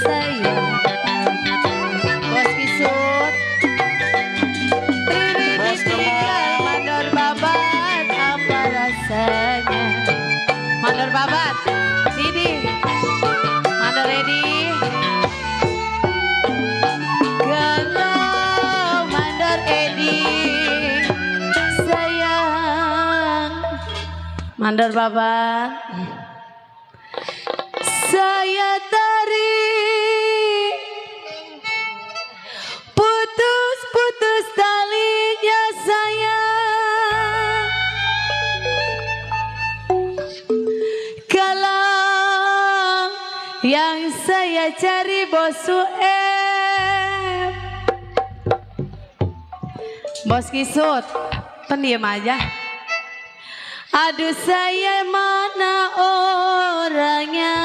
sayang, Bos Kisut. Riri Bos ditinggal mandor babat apa rasanya? Mandor babat, sini. Mandor ready. Kalau mandor Edi sayang, mandor babat. Saya tarik putus-putus talinya sayang. Kalau yang saya cari bos Sueb, bos Kisut, pendiam aja. Aduh saya mana orangnya?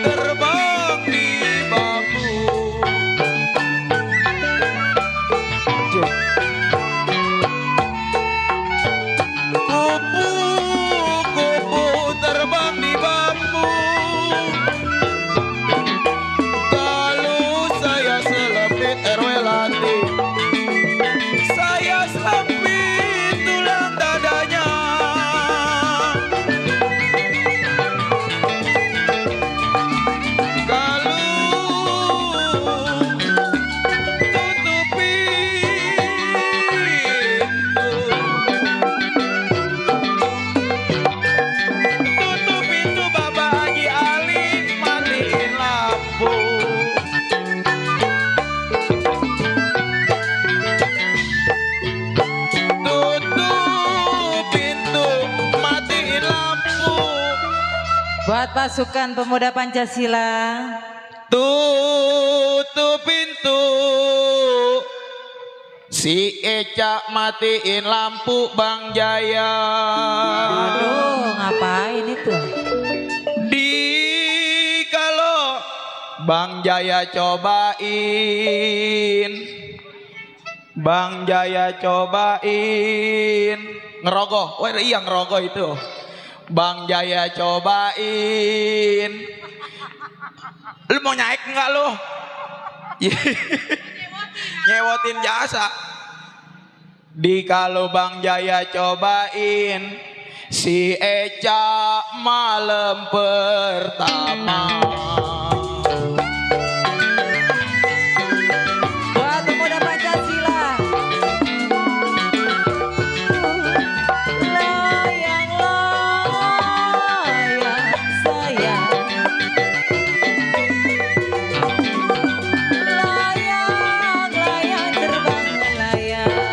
Terbang di bambu. Kupu-kupu terbang di bambu. Kalau saya selempit RW Latif, saya selempit tulang dadanya. Kalau tutup pintu Bapak Haji Ali, matiin lampu. Tutup pintu, matiin lampu. Buat pasukan pemuda Pancasila. Tutup pintu. Si Eca matiin lampu Bang Jaya. Aduh, ngapain itu? Di kalau Bang Jaya cobain, Bang Jaya cobain ngerogoh. Wah iya ngerogoh itu. Bang Jaya cobain. Lu mau naik enggak lu? Nyewotin jasa. Di kalau Bang Jaya cobain, si Eca malam pertama. Buat pemuda Pancasila. Layang-layang sayang. Layang-layang terbang melayang.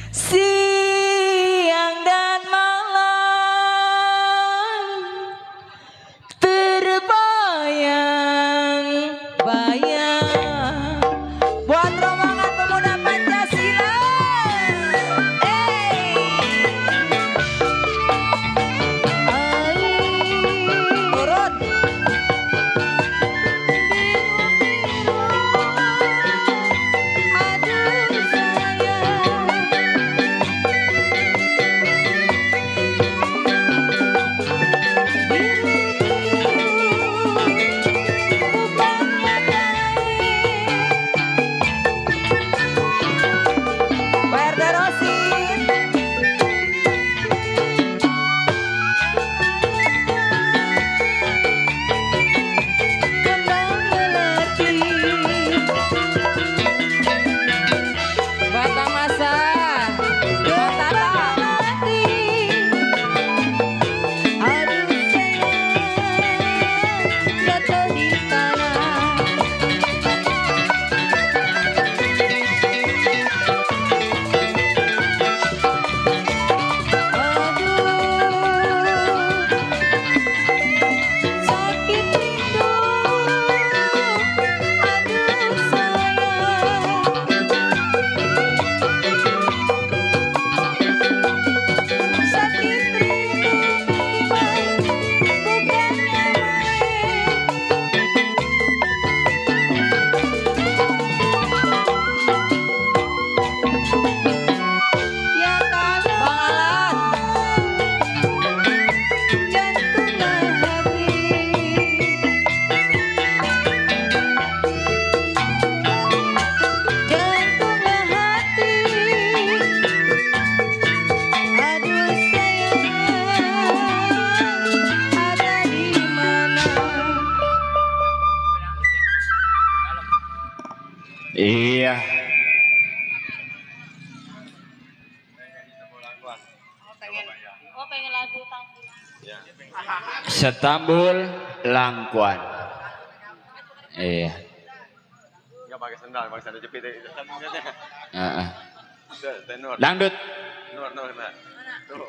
Siang dan malam terbayang-bayang buat rombongan pemuda Pancasila. Turun. Aduh Pak RT Rosin. kembang melati. Buat Bang Masa. Buat Tata. Aduh sayang, jatuh di tanah. Aduh, sakit rindu. Aduh sayang, sakit rindu bukannya main. Ya kalau Bang Alan. jantunglah hati, jantunglah hati. Aduh sayang, ada di mana? Iya. Pengen lagu Setambul Langkuan. Iya. Enggak pakai sandal jepit. Heeh. Dangdut. Nur, nah. Tuh.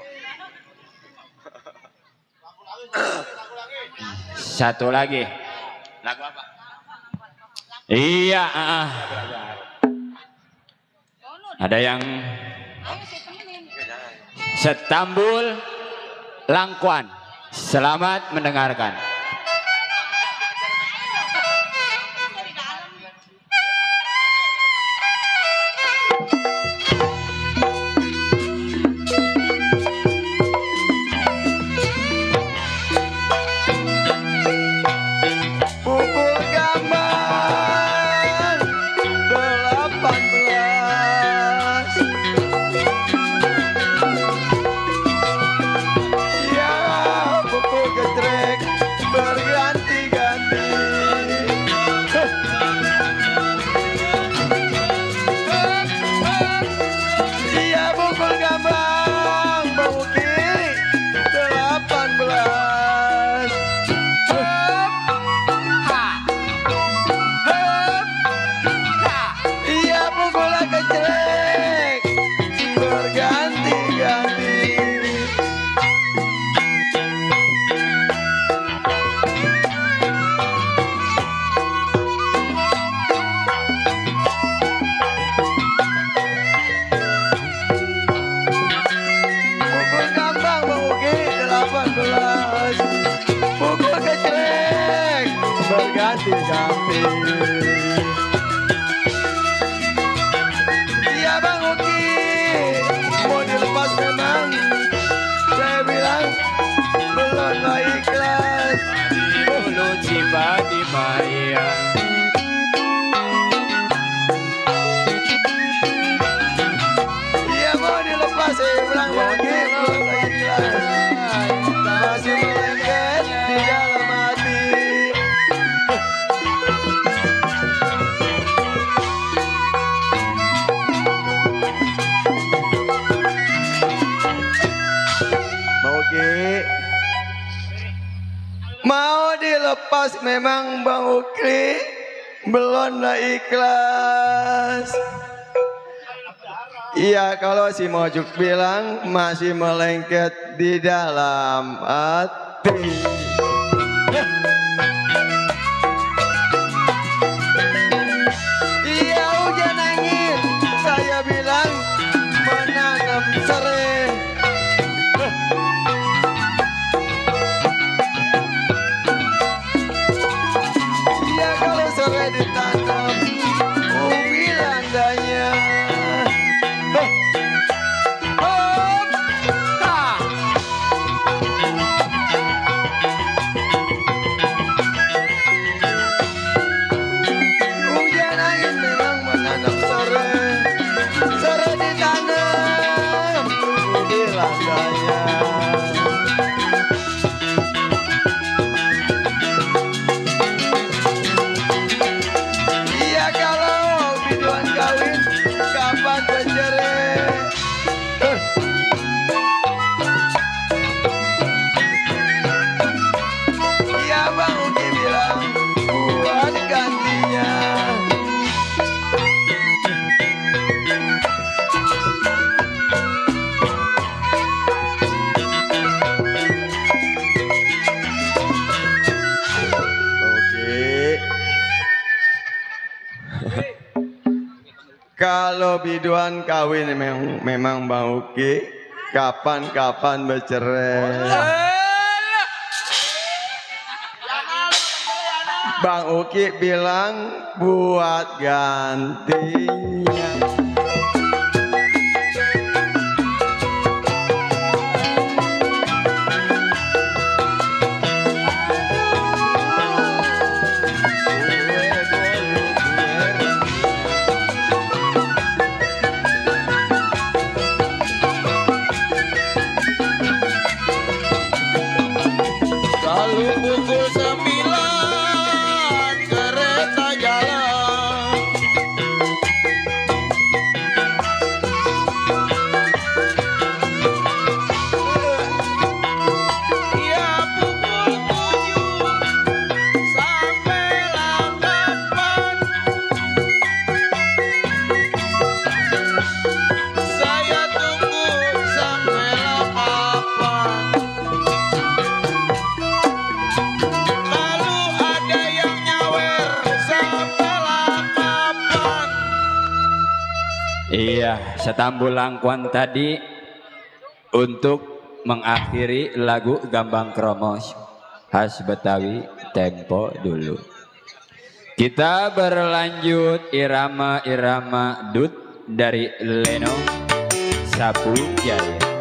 Satu lagi. Lagu apa? Iya. Ada yang Setambul Langkuan. Selamat mendengarkan. Pukul gambar 18. Ya pukul gejrek berganti-ganti. Ya pukul gambang bau kiri 18. Iya pukul gejrek berganti-ganti. Pukul gampang baugi 18. Pukul gejrek berganti-ganti. Iya Bang Uki, mau dilepas memang. Saya bilang belum ikhlas. Dulu Cibadi Maya. Iya mau dilepas, saya bilang Bang Uki belum ikhlas. Masih melengket di dalam hati. Bang Uki mau dilepas memang Bang Ukri belum ikhlas. Iya, kalau si Mojuk bilang masih melengket di dalam hati. Iya, hujan angin, saya bilang menanam serai. Iya, kalau serai ditanam ubi landanya. Hujan angin memang menanam serai, serai ditanam ubi landanya. Iya, kalau biduan kawin kapan bercerai? Iya, Bang Uki bilang buat gantinya. Oke. Kalau biduan kawin memang Bang Uki kapan-kapan bercerai. Bang Uki bilang buat gantinya. Lalu pukul 9 kereta jalan. Ya pukul 7 sampailah kapan. Saya tunggu sampailah kapan. Lalu ada yang nyawer sampailah kapan. Iya, setambul langkuan tadi untuk mengakhiri lagu Gambang Kromos khas Betawi tempo dulu. Kita berlanjut irama-irama dut dari Leno Sapu Jaya.